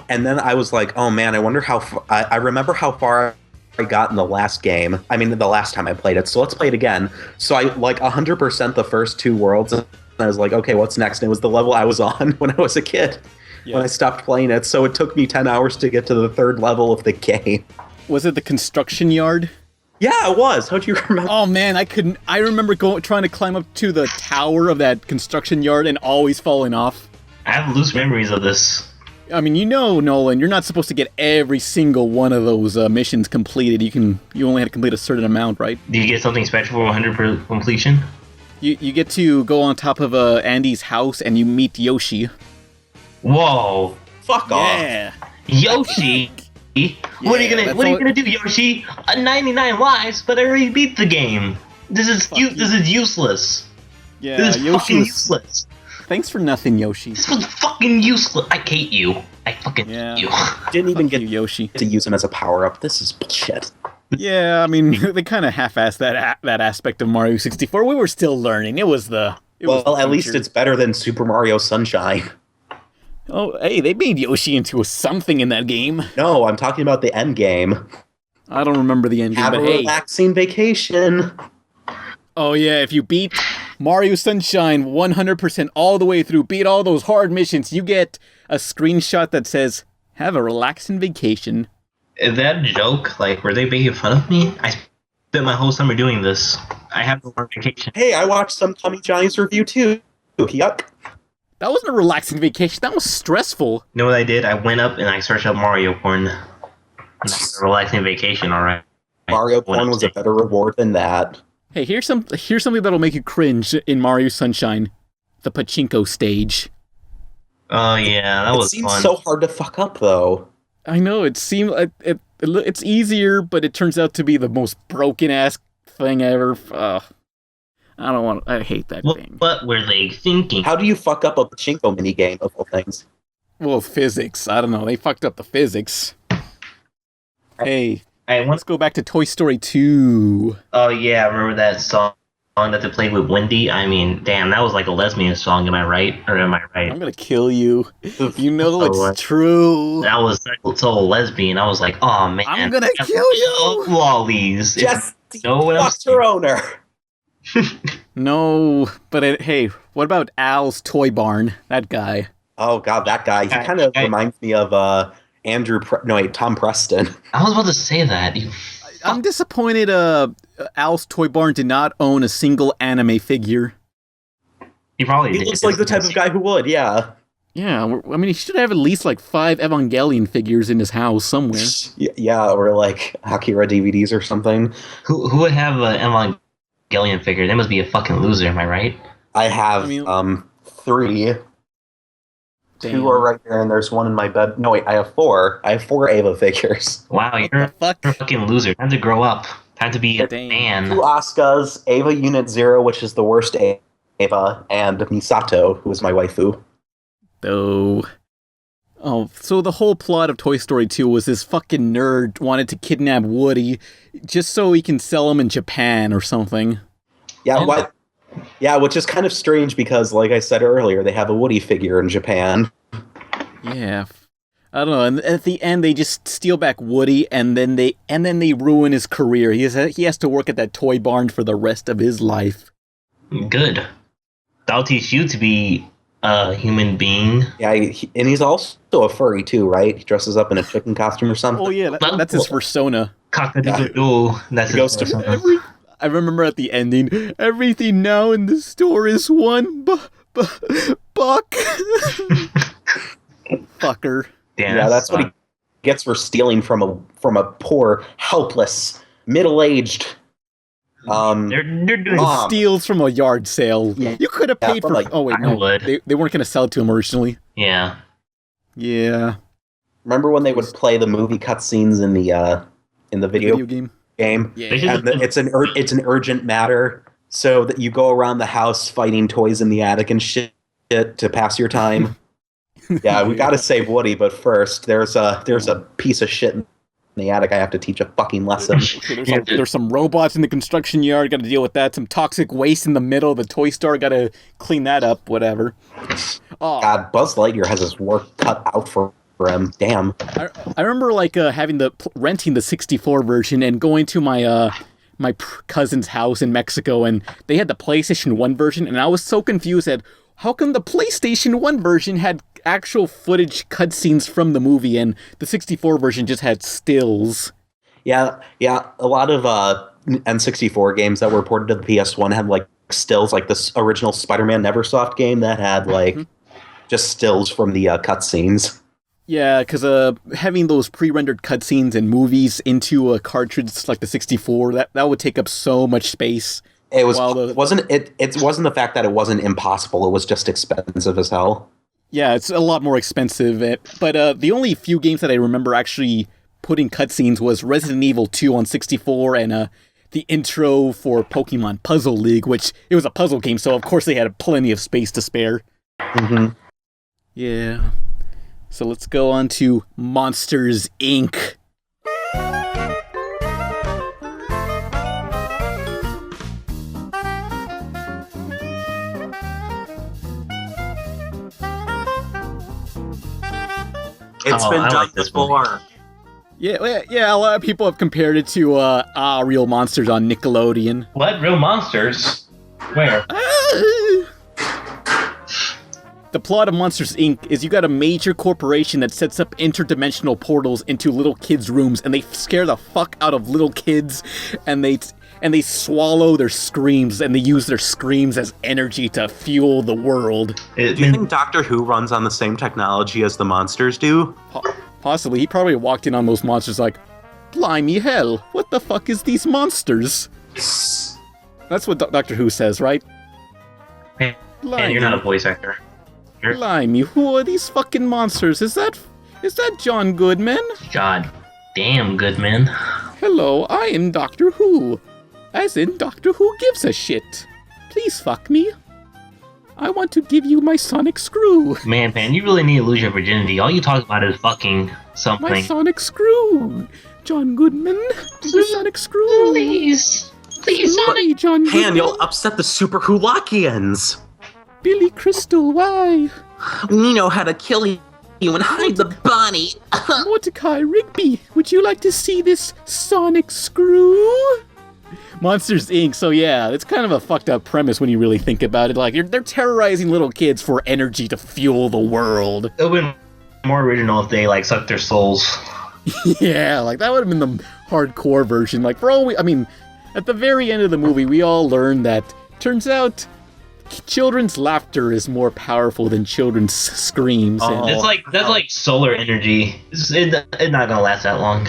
And then I was like, oh man, I wonder I remember how far I got in the last game. I mean, the last time I played it. So let's play it again. So I 100% the first 2 worlds. And I was like, okay, what's next? And it was the level I was on when I was a kid. Yeah. When I stopped playing it. So it took me 10 hours to get to the 3rd level of the game. Was it the construction yard? Yeah, it was. How'd you remember? Oh man, I remember trying to climb up to the tower of that construction yard and always falling off. I have loose memories of this. I mean, Nolan, you're not supposed to get every single one of those missions completed. You only had to complete a certain amount, right? Do you get something special for 100% completion? You get to go on top of Andy's house and you meet Yoshi. Whoa! Fuck off! Yeah. Yoshi. What are you gonna do, Yoshi? 99 lives, but I already beat the game. This is useless. Yeah, this is fucking useless. Thanks for nothing, Yoshi. This was fucking useless. I hate you. I fucking hate you. Didn't even get Yoshi to use him as a power-up. This is bullshit. Yeah, I mean, they kind of half-assed that aspect of Mario 64. We were still learning. It was at least it's better than Super Mario Sunshine. Oh, hey, they made Yoshi into something in that game. No, I'm talking about the end game. I don't remember the end game, but hey. Have a relaxing vacation. Oh yeah, if you beat Mario Sunshine 100% all the way through, beat all those hard missions, you get a screenshot that says, have a relaxing vacation. Is that a joke? Like, were they making fun of me? I spent my whole summer doing this. I have no vacation. Hey, I watched some Tommy Johnny's review too. Yuck. That wasn't a relaxing vacation. That was stressful. You know what I did? I went up and I searched up Mario porn. That's a relaxing vacation, alright. Mario porn was a better reward than that. Hey, here's something that'll make you cringe in Mario Sunshine. The pachinko stage. Oh yeah, that was fun. It seems so hard to fuck up, though. I know, it seems it's easier, but it turns out to be the most broken-ass thing ever. I hate that thing. What were they thinking? How do you fuck up a pachinko minigame of all things? Well, physics. I don't know. They fucked up the physics. Hey, let's go back to Toy Story 2. Oh yeah, I remember that song that they played with Wendy. I mean, damn, that was like a lesbian song, am I right? Or am I right? I'm gonna kill you. You know it's true. That was so lesbian. I was like, oh man. I'm gonna kill you! Lollies. Just no fuck your owner. No, but hey, what about Al's Toy Barn? That guy. Oh god, that guy. He kind of reminds me of Tom Preston. I was about to say that. I'm disappointed Al's Toy Barn did not own a single anime figure. He probably did. He looks like the type of guy who would, yeah. Yeah, I mean, he should have at least like 5 Evangelion figures in his house somewhere. Yeah, or like Akira DVDs or something. Who would have an Evangelion figure? They must be a fucking loser, am I right? I have 3. Damn. 2 are right there, and there's 1 in my bed. No, wait, I have 4. I have 4 Ava figures. Wow, you're a fucking loser. Time to grow up. Time to be a man. 2 Asukas, Ava Unit 0, which is the worst Ava, and Misato, who is my waifu. Oh, so the whole plot of Toy Story 2 was this fucking nerd wanted to kidnap Woody just so he can sell him in Japan or something. Yeah, what? Yeah, which is kind of strange because, like I said earlier, they have a Woody figure in Japan. Yeah, I don't know. And at the end, they just steal back Woody, and then they ruin his career. He has to work at that toy barn for the rest of his life. Good. That'll teach you to be a human being. Yeah, and he's also a furry too, right? He dresses up in a chicken costume or something. Oh yeah, that's his persona. Cock-a-doodle-doo. That's his persona. I remember at the ending, everything now in the store is one buck. Fucker. Damn, that's what he gets for stealing from a poor, helpless, middle-aged. They're doing steals from a yard sale. Yeah. You could have paid for. Like, oh wait, no, they weren't going to sell it to him originally. Yeah. Yeah. Remember when they would play the movie cutscenes in the video game? Yeah. And it's an urgent matter, so that you go around the house fighting toys in the attic and shit to pass your time. Yeah, we got to save Woody, but first there's a piece of shit in the attic. I have to teach a fucking lesson. There's some robots in the construction yard. Got to deal with that. Some toxic waste in the middle of the toy store. Got to clean that up. Whatever. Oh. God, Buzz Lightyear has his work cut out for him. Damn. I remember like renting the 64 version and going to my cousin's house in Mexico, and they had the PlayStation 1 version, and I was so confused at how come the PlayStation 1 version had actual footage cutscenes from the movie, and the 64 version just had stills. Yeah. A lot of N64 games that were ported to the PS1 had like stills, like this original Spider-Man Neversoft game that had like just stills from the cutscenes. Yeah, because having those pre-rendered cutscenes and movies into a cartridge like the 64, that would take up so much space. It wasn't the fact that it wasn't impossible. It was just expensive as hell. Yeah, it's a lot more expensive. But the only few games that I remember actually putting cutscenes was Resident Evil 2 on 64 and the intro for Pokemon Puzzle League, which it was a puzzle game, so of course they had plenty of space to spare. Mm-hmm. Yeah. So let's go on to Monsters, Inc. It's been done before. Yeah, a lot of people have compared it to Real Monsters on Nickelodeon. What? Real Monsters? Where? The plot of Monsters, Inc. is you got a major corporation that sets up interdimensional portals into little kids' rooms, and they scare the fuck out of little kids, and they swallow their screams, and they use their screams as energy to fuel the world. Do you think Doctor Who runs on the same technology as the monsters do? Possibly. He probably walked in on those monsters like, blimey hell, what the fuck is these monsters? That's what Doctor Who says, right? Hey, you're not a voice actor. Blimey, who are these fucking monsters? Is that John Goodman? God damn, Goodman. Hello, I am Doctor Who. As in Doctor Who gives a shit. Please fuck me. I want to give you my sonic screw. Man, Pan, you really need to lose your virginity. All you talk about is fucking something. My sonic screw. John Goodman, the sonic screw. Please, Sonic. John Goodman. Pan, you'll upset the Super Hulakians. Billy Crystal, why? We know how to kill you and hide the body. Mordecai Rigby, would you like to see this sonic screw? Monsters, Inc. So yeah, it's kind of a fucked up premise when you really think about it. Like, they're terrorizing little kids for energy to fuel the world. It would have been more original if they, like, sucked their souls. Yeah, like, that would have been the hardcore version. Like, at the very end of the movie, we all learned that, turns out, children's laughter is more powerful than children's screams. Oh. That's like solar energy. It's not gonna last that long.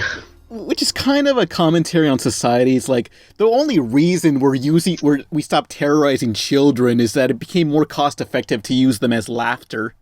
Which is kind of a commentary on society. It's like, the only reason we stopped terrorizing children is that it became more cost effective to use them as laughter.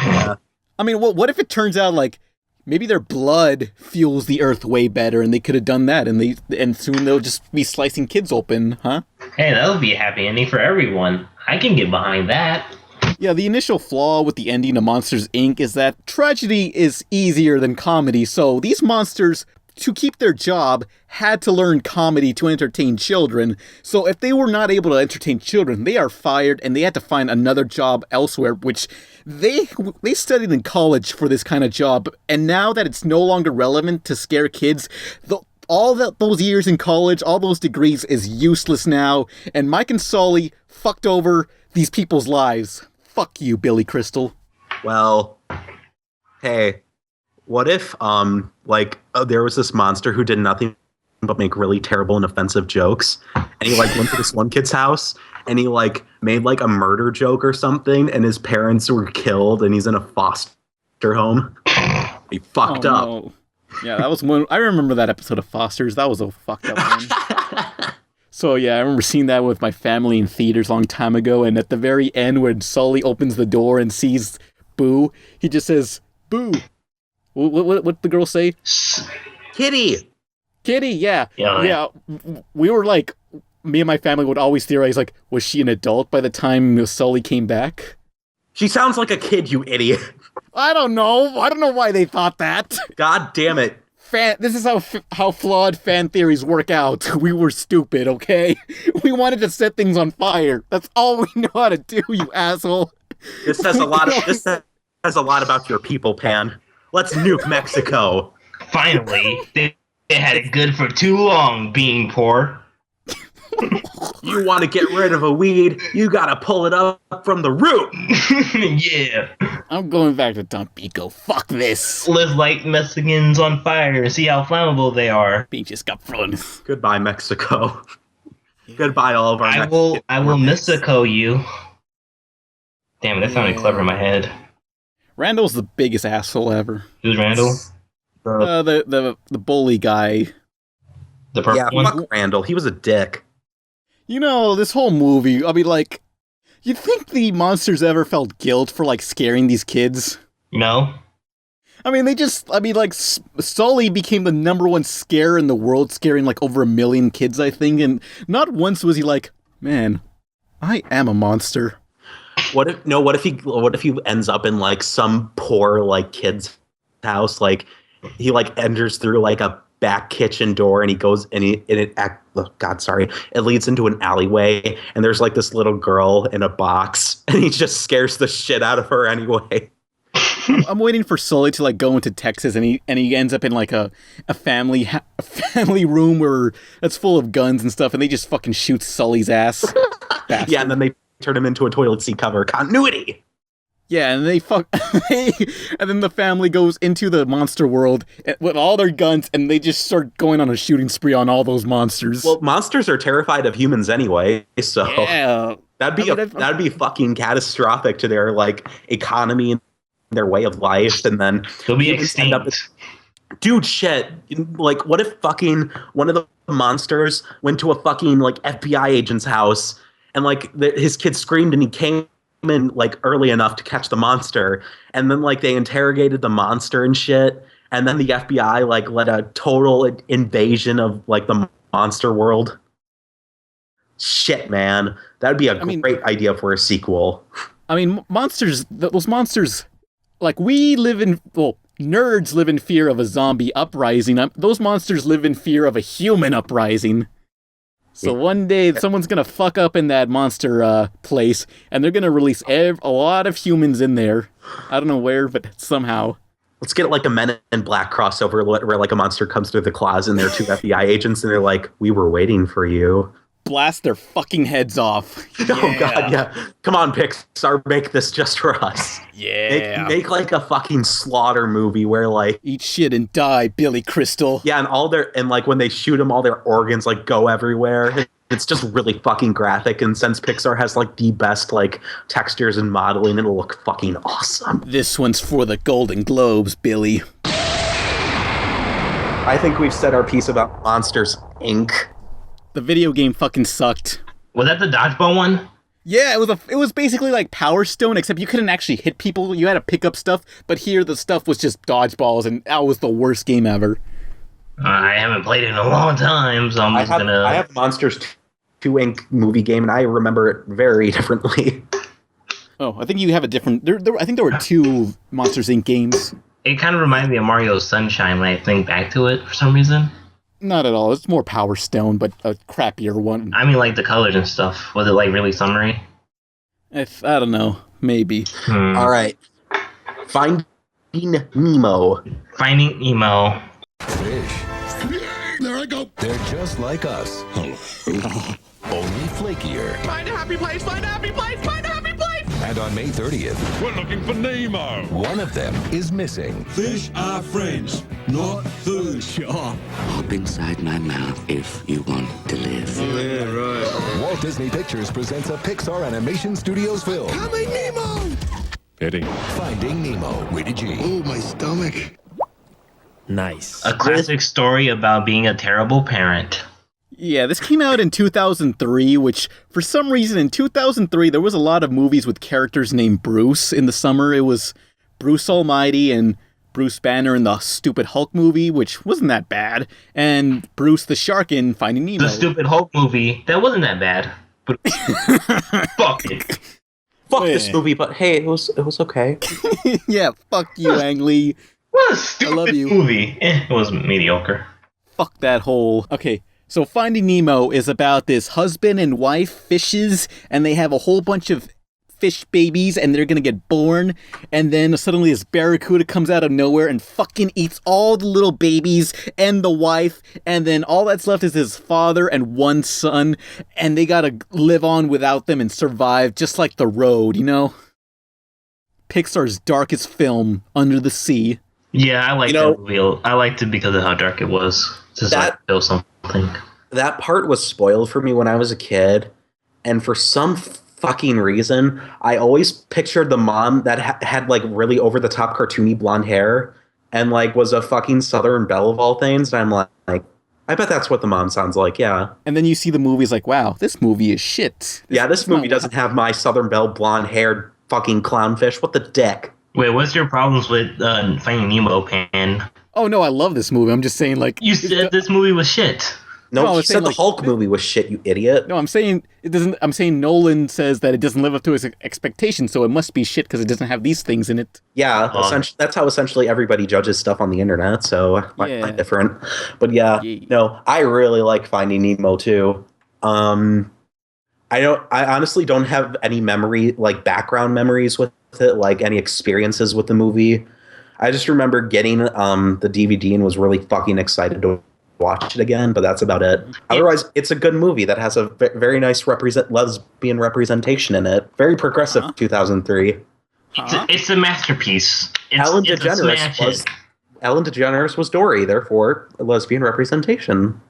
Yeah. I mean, what if it turns out, like, maybe their blood fuels the earth way better, and they could have done that, and soon they'll just be slicing kids open, huh? Hey, that'll be a happy ending for everyone. I can get behind that. Yeah, the initial flaw with the ending of Monsters, Inc. is that tragedy is easier than comedy, so these monsters, to keep their job, had to learn comedy to entertain children. So if they were not able to entertain children, they are fired, and they had to find another job elsewhere, which they studied in college for this kind of job. And now that it's no longer relevant to scare kids, those years in college, all those degrees is useless now. And Mike and Sully fucked over these people's lives. Fuck you, Billy Crystal. Well, hey, what if, there was this monster who did nothing but make really terrible and offensive jokes, and he, went to this one kid's house, and he, made, a murder joke or something, and his parents were killed, and he's in a foster home? He fucked up. No. Yeah, that was one. I remember that episode of Foster's. That was a fucked up one. So yeah, I remember seeing that with my family in theaters a long time ago, and at the very end when Sully opens the door and sees Boo, he just says, Boo. What the girl say? Kitty, yeah. Yeah. We were like, me and my family would always theorize, like, was she an adult by the time Sully came back? She sounds like a kid, you idiot. I don't know why they thought that. God damn it. This is how flawed fan theories work out. We were stupid, okay? We wanted to set things on fire. That's all we know how to do, you asshole. This says a lot about your people, Pan. Let's nuke Mexico. Finally, they had it good for too long, being poor. You want to get rid of a weed, you gotta pull it up from the root. Yeah. I'm going back to Tampico. Fuck this. Let's light Mexicans on fire and see how flammable they are. Pinches cabrones. Goodbye, Mexico. Goodbye, all of our I will Mexico you. Damn, that sounded clever in my head. Randall's the biggest asshole ever. Who's Randall? The bully guy. The purple one? Fuck Randall. He was a dick. You know, this whole movie, I mean, like, you think the monsters ever felt guilt for, like, scaring these kids? No. I mean, Sully became the #1 scare in the world, scaring, like, over 1 million kids, I think, and not once was he like, man, I am a monster. What if he ends up in, like, some poor, like, kid's house, like, he, like, enters through, like, a back kitchen door and he goes and it leads into an alleyway and there's like this little girl in a box and he just scares the shit out of her anyway. I'm waiting for Sully to like go into Texas and he ends up in like a family room where that's full of guns and stuff and they just fucking shoot Sully's ass. Yeah, and then they turn him into a toilet seat cover. Continuity. Yeah, and and then the family goes into the monster world with all their guns, and they just start going on a shooting spree on all those monsters. Well, monsters are terrified of humans anyway, so yeah. that'd be fucking catastrophic to their like economy and their way of life, and then they'll be extinct. Dude, shit! Like, what if fucking one of the monsters went to a fucking like FBI agent's house, and like his kid screamed, and he came in like early enough to catch the monster, and then like they interrogated the monster and shit, and then the FBI like led a total invasion of like the monster world. Shit, man, that'd be a great idea for a sequel. I mean, those monsters, like nerds live in fear of a zombie uprising. Those monsters live in fear of a human uprising. So one day, someone's going to fuck up in that monster place, and they're going to release a lot of humans in there. I don't know where, but somehow. Let's get like a Men in Black crossover where like a monster comes through the closet and there are 2 FBI agents, and they're like, we were waiting for you. Blast their fucking heads off. Oh, God, yeah. Come on, Pixar, make this just for us. Yeah. Make like a fucking slaughter movie where like... Eat shit and die, Billy Crystal. Yeah, and like when they shoot them, all their organs like go everywhere. It's just really fucking graphic, and since Pixar has like the best like textures and modeling, it'll look fucking awesome. This one's for the Golden Globes, Billy. I think we've said our piece about Monsters, Inc. The video game fucking sucked. Was that the dodgeball one? Yeah, it was basically like Power Stone, except you couldn't actually hit people. You had to pick up stuff, but here the stuff was just dodgeballs, and that was the worst game ever. I haven't played it in a long time, so I have Monsters 2 Inc. movie game, and I remember it very differently. Oh, I think you have a different... I think there were 2 Monsters Inc. games. It kind of reminds me of Mario Sunshine when I think back to it for some reason. Not at all. It's more Power Stone, but a crappier one. I mean, like the colors and stuff. Was it like really summery? I don't know. Maybe. All right. Finding Nemo. Finding Nemo. Fish. There I go. They're just like us. Only flakier. Find a happy place, find a happy place, find a happy place! And on May 30th, We're looking for Nemo. one of them is missing. Fish are friends, not food. Sure. Hop inside my mouth if you want to live. Yeah, right. Walt Disney Pictures presents a Pixar Animation Studios film. Finding Nemo! Hitting Finding Nemo. Rated G. Oh, my stomach. Nice. A classic story about being a terrible parent. Yeah, this came out in 2003, which, for some reason, in 2003, there was a lot of movies with characters named Bruce. In the summer, it was Bruce Almighty and Bruce Banner in the stupid Hulk movie, which wasn't that bad, and Bruce the Shark in Finding Nemo. The stupid Hulk movie, that wasn't that bad. But fuck it. Fuck this movie, but hey, it was okay. Yeah, fuck you, Ang Lee. What a stupid I love you. movie. It was mediocre. Fuck that whole... Okay, so Finding Nemo is about this husband and wife fishes, and they have a whole bunch of fish babies, and they're gonna get born, and then suddenly this barracuda comes out of nowhere and fucking eats all the little babies and the wife, and then all that's left is his father and one son, and they gotta live on without them and survive, just like The Road, you know? Pixar's darkest film, Under the Sea. Yeah, I liked that movie. I liked it because of how dark it was. Just like feel something. That part was spoiled for me when I was a kid, and for some fucking reason, I always pictured the mom that had like really over the top cartoony blonde hair and like was a fucking Southern belle of all things. And I'm like, I bet that's what the mom sounds like. Yeah. And then you see the movie's like, wow, this movie is shit. This movie doesn't have my Southern belle blonde haired fucking clownfish. What the dick? Wait, what's your problems with Finding Nemo, Pan? Oh no, I love this movie. I'm just saying, like, you said this movie was shit. No, you said the Hulk movie was shit, you idiot. No, I'm saying it doesn't. I'm saying Nolan says that it doesn't live up to his expectations, so it must be shit because it doesn't have these things in it. Yeah, that's how essentially everybody judges stuff on the internet. So quite different, but no, I really like Finding Nemo too. I honestly don't have any background memories with it, like any experiences with the movie. I just remember getting the DVD and was really fucking excited to watch it again, but that's about it. Otherwise, it's a good movie that has a very nice lesbian representation in it. Very progressive, 2003. It's a masterpiece. Ellen DeGeneres was Dory, therefore a lesbian representation.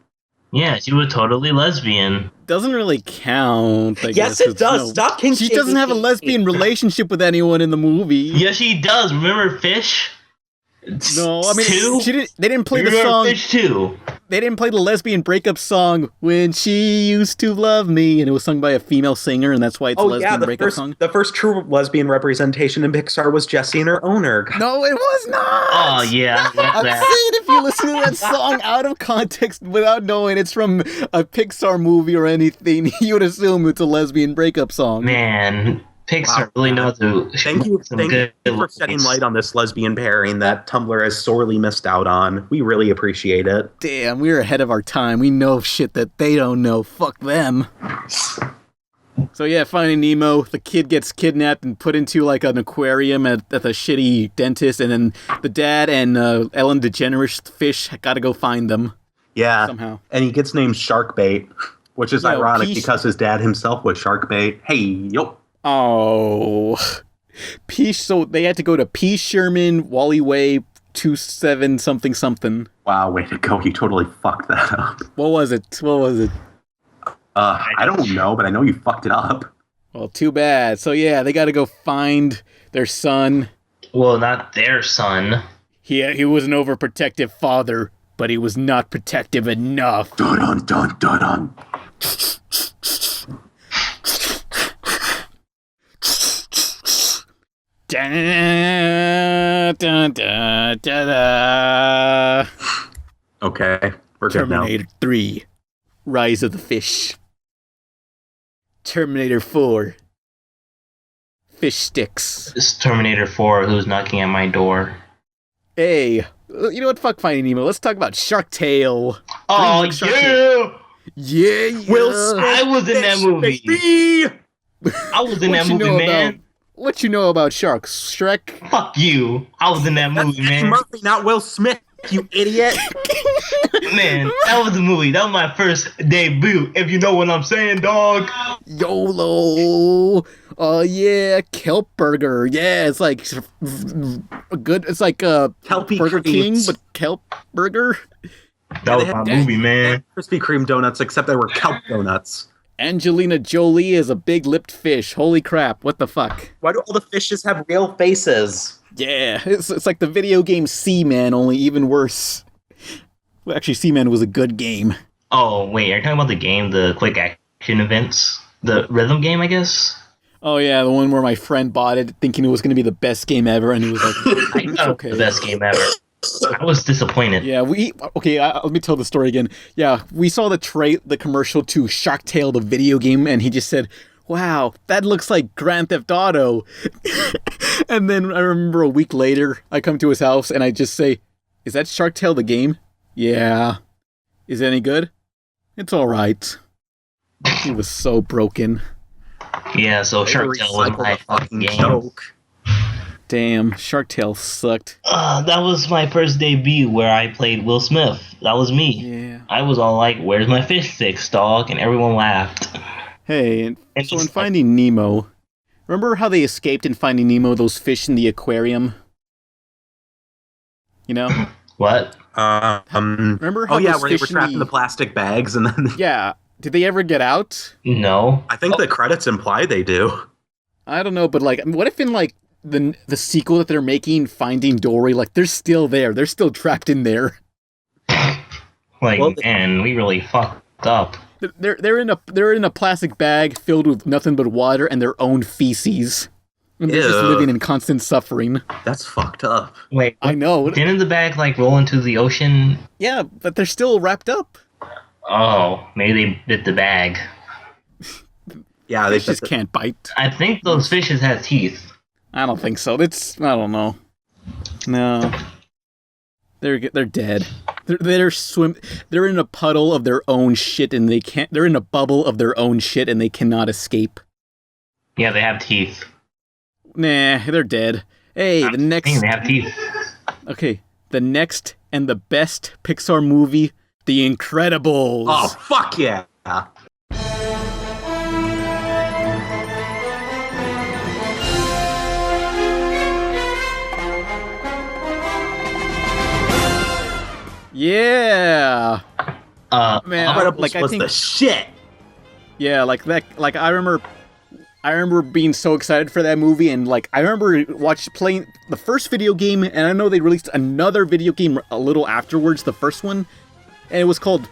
Yeah, she was totally lesbian. Doesn't really count. Yes, it does. Stop king. She doesn't have a lesbian relationship with anyone in the movie. Yes, she does. Remember Fish? No, I mean, they didn't play the song. Fish 2. They didn't play the lesbian breakup song, When She Used to Love Me, and it was sung by a female singer, and that's why it's a lesbian breakup song. The first true lesbian representation in Pixar was Jessie and her owner. No, it was not! Oh, yeah. I'm saying if you listen to that song out of context without knowing it's from a Pixar movie or anything, you would assume it's a lesbian breakup song. Man, Pixar really knows to. Thank you for shedding light on this lesbian pairing that Tumblr has sorely missed out on. We really appreciate it. Damn, we're ahead of our time. We know shit that they don't know. Fuck them. So yeah, Finding Nemo, the kid gets kidnapped and put into like an aquarium at the shitty dentist, and then the dad and Ellen DeGeneres fish gotta go find them. Yeah, somehow. And he gets named Sharkbait, which is ironic because his dad himself was Sharkbait. Hey, yo. Oh, so they had to go to P. Sherman, Wally Way, 27 something. Wow, way to go! You totally fucked that up. What was it? I don't know, but I know you fucked it up. Well, too bad. So yeah, they got to go find their son. Well, not their son. He was an overprotective father, but he was not protective enough. Dun dun dun dun. Da, da, da, da, da. Okay, we're good now. Terminator 3, Rise of the Fish. Terminator 4, Fish Sticks. This is Terminator 4, who's knocking at my door. Hey, you know what? Fuck Finding Nemo. Let's talk about Shark Tale. Oh, yeah! Will Smith, I was in that movie. I was in that movie, man. What you know about sharks, Shrek? Fuck you. I was in that movie, man. Murphy, not Will Smith, you idiot. Man, that was the movie. That was my first debut, if you know what I'm saying, dog. YOLO. Yeah, Kelp Burger. Yeah, it's like good. It's like Kelpie Burger King, Creams. but Kelp Burger. That was my movie, man. Krispy Kreme donuts, except they were kelp donuts. Angelina Jolie is a big-lipped fish. Holy crap, what the fuck? Why do all the fishes have real faces? Yeah, it's like the video game Seaman, only even worse. Well, actually, Seaman was a good game. Oh, wait, are you talking about the game, the quick action events? The rhythm game, I guess? Oh, yeah, the one where my friend bought it thinking it was going to be the best game ever, and he was like, I know okay. The best game ever. I was disappointed. Yeah, let me tell the story again. Yeah, we saw the commercial to Shark Tale, the video game, and he just said, wow, that looks like Grand Theft Auto. And then I remember a week later, I come to his house and I just say, is that Shark Tale the game? Yeah. Is it any good? It's alright. He was so broken. Yeah, so Shark Tale was my fucking game. Joke. Damn, Shark Tale sucked. That was my first debut where I played Will Smith. That was me. Yeah. I was all like, where's my fish sticks, dog? And everyone laughed. Hey, so in Finding Nemo, remember how they escaped in Finding Nemo, those fish in the aquarium? You know? What? Remember how where they those were fish trapped in the plastic bags and then... Yeah, Did they ever get out? No. I think the credits imply they do. I don't know, but like, what if in like the sequel that they're making, Finding Dory, like they're still there, they're still trapped in there. Like, man, we really fucked up. They're in a plastic bag filled with nothing but water and their own feces. And they're just living in constant suffering. That's fucked up. Wait, I know. Didn't the bag like roll into the ocean? Yeah, but they're still wrapped up. Oh, maybe they bit the bag. Yeah, they just can't bite. I think those fishes have teeth. I don't think so. I don't know. No. They're dead. They're in a puddle of their own shit and they're in a bubble of their own shit and they cannot escape. Yeah, they have teeth. Nah, they're dead. Hey, the next... They have teeth. Okay, the next and the best Pixar movie, The Incredibles. Oh, fuck yeah. Yeah. Man, like I think the shit. Yeah, like that. Like I remember being so excited for that movie, and like I remember playing the first video game, and I know they released another video game a little afterwards, the first one, and it was called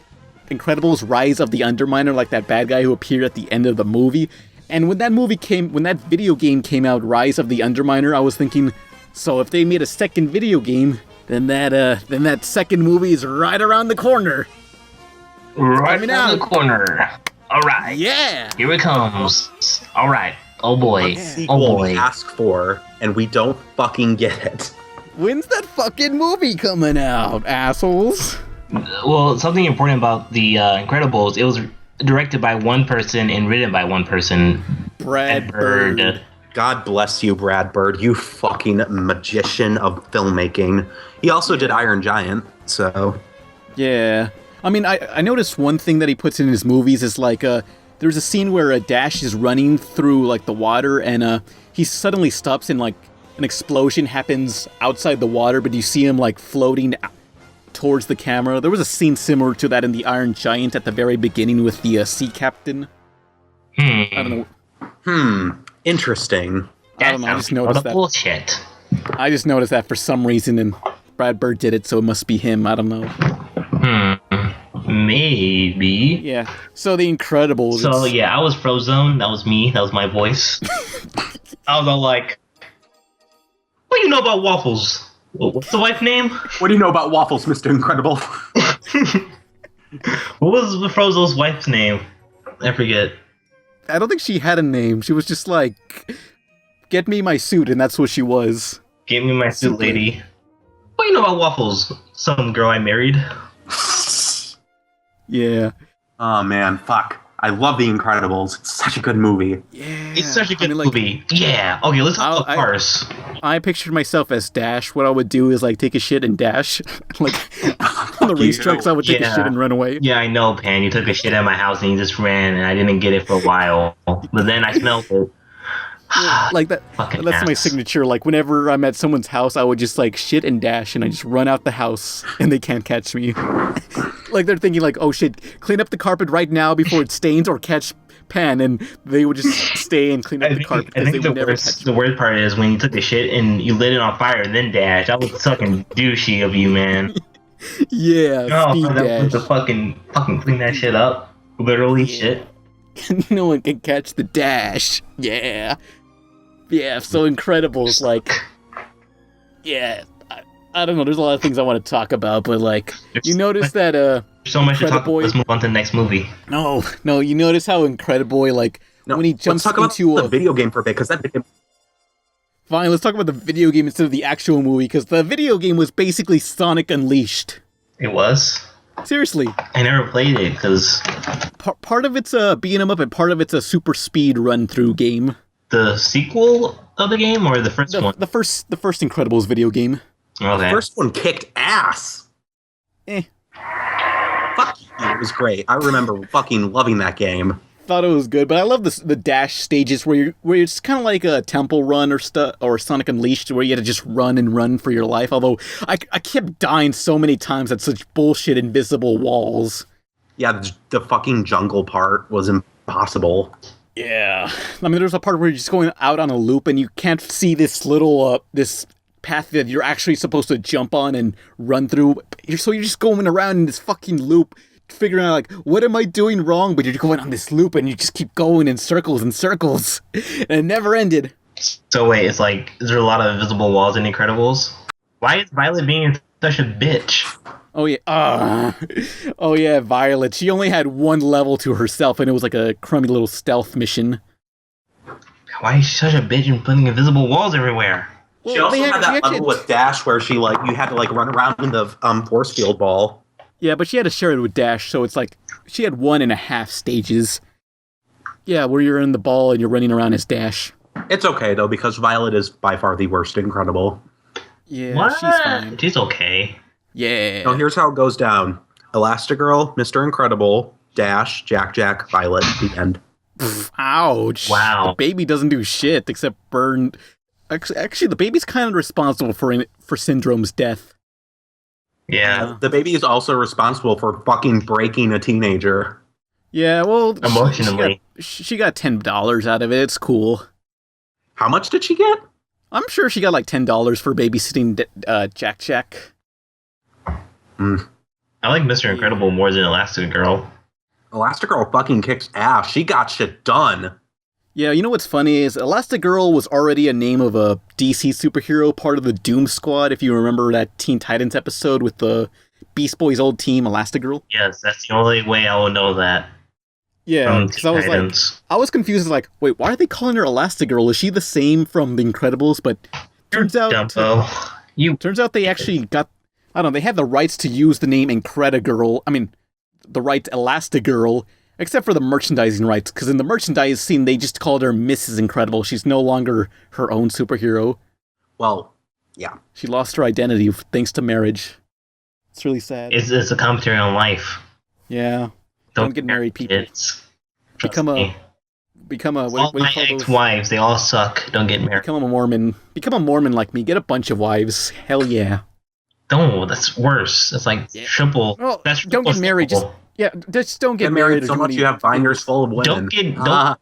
Incredibles: Rise of the Underminer, like that bad guy who appeared at the end of the movie. And when that video game came out, Rise of the Underminer, I was thinking, so if they made a second video game, then that second movie is right around the corner. Right around the corner. All right. Yeah. Here it comes. All right. Oh boy. Oh boy. We ask for, and we don't fucking get it. When's that fucking movie coming out, assholes? Well, something important about the Incredibles, it was directed by one person and written by one person. Brad Bird. God bless you, Brad Bird, you fucking magician of filmmaking. He also did Iron Giant, so... Yeah. I mean, I noticed one thing that he puts in his movies is like, there's a scene where Dash is running through like the water and he suddenly stops and like an explosion happens outside the water, but you see him like floating towards the camera. There was a scene similar to that in the Iron Giant at the very beginning with the sea captain. I don't know. Interesting. I don't know, I just noticed that. Bullshit. I just noticed that for some reason, and Brad Bird did it, so it must be him. I don't know. Maybe. Yeah. So The Incredibles. So yeah, I was Frozone. That was me. That was my voice. I was all like, "What do you know about waffles? What's the wife's name? What do you know about waffles, Mr. Incredible?" What was Frozo's wife's name? I forget. I don't think she had a name. She was just like, "Get me my suit," and that's what she was. Get me my suit, lady. What do you know about waffles? Some girl I married. Yeah. Oh man, fuck. I love The Incredibles. It's such a good movie. Yeah. It's such a good movie. Yeah. Okay, let's talk about cars. I pictured myself as Dash. What I would do is like take a shit and dash. Like on the racetracks, I would take a shit and run away. Yeah, I know, Pan. You took a shit at my house and you just ran, and I didn't get it for a while. But then I smelled it. Like that. That's my signature. Like whenever I'm at someone's house, I would just like shit and dash, and I just run out the house, and they can't catch me. Like they're thinking like, oh shit, clean up the carpet right now before it stains, or catch Pan, and they would just stay and clean up the carpet. I think the worst part is when you took a shit and you lit it on fire and then dash. That was fucking douchey of you, man. Yeah, no, that was the fucking clean that shit up. Literally shit. No one can catch the dash. Yeah. Yeah, so Incredibles, like, yeah, I don't know, there's a lot of things I want to talk about, but, like, you notice that, so much to talk about. Let's move on to the next movie. No, you notice how Incrediboy, like, when he jumps into the video game for a bit, because that video... Fine, let's talk about the video game instead of the actual movie, because the video game was basically Sonic Unleashed. It was? Seriously. I never played it, because... Part of it's a beat 'em up, and part of it's a super speed run-through game. The sequel of the game, or the first one? The first Incredibles video game. Okay. The first one kicked ass. Fuck you, it was great. I remember fucking loving that game. Thought it was good, but I love the dash stages where it's kind of like a Temple Run or Sonic Unleashed, where you had to just run and run for your life. Although I kept dying so many times at such bullshit invisible walls. Yeah, the fucking jungle part was impossible. Yeah. I mean, there's a part where you're just going out on a loop and you can't see this little, this path that you're actually supposed to jump on and run through. So you're just going around in this fucking loop, figuring out, like, what am I doing wrong? But you're going on this loop and you just keep going in circles and circles. And it never ended. So wait, it's like, is there a lot of invisible walls in Incredibles? Why is Violet being such a bitch? Oh yeah, oh yeah, Violet. She only had one level to herself, and it was like a crummy little stealth mission. Why is she such a bitch and putting invisible walls everywhere? She also had that level with Dash where she you had to run around in the force field ball. Yeah, but she had to share it with Dash, so it's like she had 1.5 stages. Yeah, where you're in the ball and you're running around as Dash. It's okay though because Violet is by far the worst Incredible. Yeah, what? She's fine. She's okay. Yeah. So here's how it goes down. Elastigirl, Mr. Incredible, Dash, Jack, Violet, the end. Ouch. Wow. The baby doesn't do shit except burn. Actually, the baby's kind of responsible for Syndrome's death. Yeah. The baby is also responsible for fucking breaking a teenager. Yeah, well... Emotionally. She got $10 out of it. It's cool. How much did she get? I'm sure she got like $10 for babysitting Jack. I like Mr. Incredible more than Elastigirl. Elastigirl fucking kicks ass. She got shit done. Yeah, you know what's funny is Elastigirl was already a name of a DC superhero, part of the Doom Squad, if you remember that Teen Titans episode with the Beast Boys' old team, Elastigirl. Yes, that's the only way I will know that. Yeah, because I was confused, like, wait, why are they calling her Elastigirl? Is she the same from The Incredibles? But turns out they actually got, I don't know, they had the rights to use the name Incredigirl, the right Elastigirl, except for the merchandising rights, because in the merchandise scene, they just called her Mrs. Incredible. She's no longer her own superhero. Well, yeah. She lost her identity thanks to marriage. It's really sad. It's a commentary on life. Yeah. Don't get married, people. Become a all my ex-wives, they all suck. Don't get married. Become a Mormon. Become a Mormon like me. Get a bunch of wives. Hell yeah. No, that's worse. That's like triple. Well, that's don't get married. Just don't get married. So much you have binders full of women.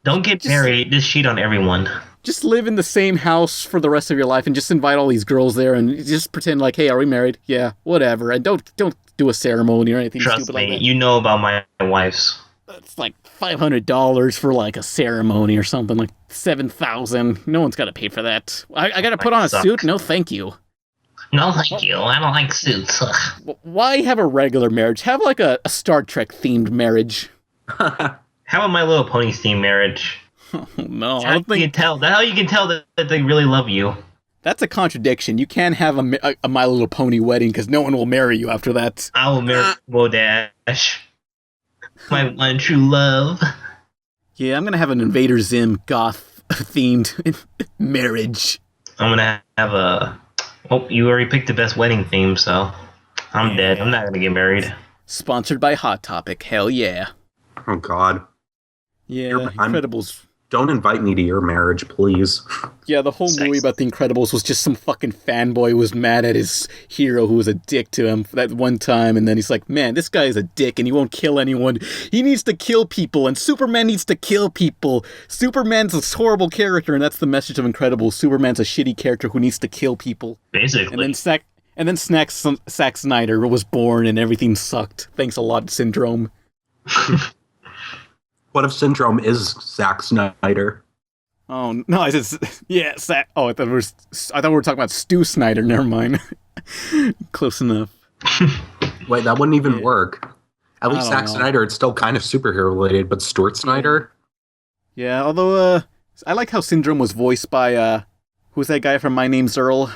Don't get married. Just cheat on everyone. Just live in the same house for the rest of your life and just invite all these girls there and just pretend like, hey, are we married? Yeah, whatever. And don't do a ceremony or anything stupid like that. Trust me, you know about my wives. It's like $500 for like a ceremony or something, like $7,000. No one's got to pay for that. I got to put on a suit? No, thank you. No, thank you. I don't like suits. Why have a regular marriage? Have like a Star Trek themed marriage. How about My Little Ponies themed marriage? Oh, no, That's how you can tell that they really love you. That's a contradiction. You can't have a My Little Pony wedding because no one will marry you after that. I will marry Wodash. My one true love. Yeah, I'm gonna have an Invader Zim goth themed marriage. I'm gonna have a. Oh, you already picked the best wedding theme, so I'm dead. I'm not gonna get married. Sponsored by Hot Topic. Hell yeah. Oh God. Yeah, Incredibles. Don't invite me to your marriage, please. Yeah, the whole movie about the Incredibles was just some fucking fanboy who was mad at his hero who was a dick to him that one time, and then he's like, man, this guy is a dick and he won't kill anyone. He needs to kill people, and Superman needs to kill people. Superman's a horrible character, and that's the message of Incredibles. Superman's a shitty character who needs to kill people. Basically. And then Zack Snyder was born and everything sucked. Thanks a lot, Syndrome. What if Syndrome is Zack Snyder? Oh no! I said yeah. I thought we were talking about Stu Snyder. Never mind. Close enough. Wait, that wouldn't even work. At least Zack Snyder, it's still kind of superhero related, but Stuart Snyder. Yeah, although I like how Syndrome was voiced by who's that guy from My Name's Earl?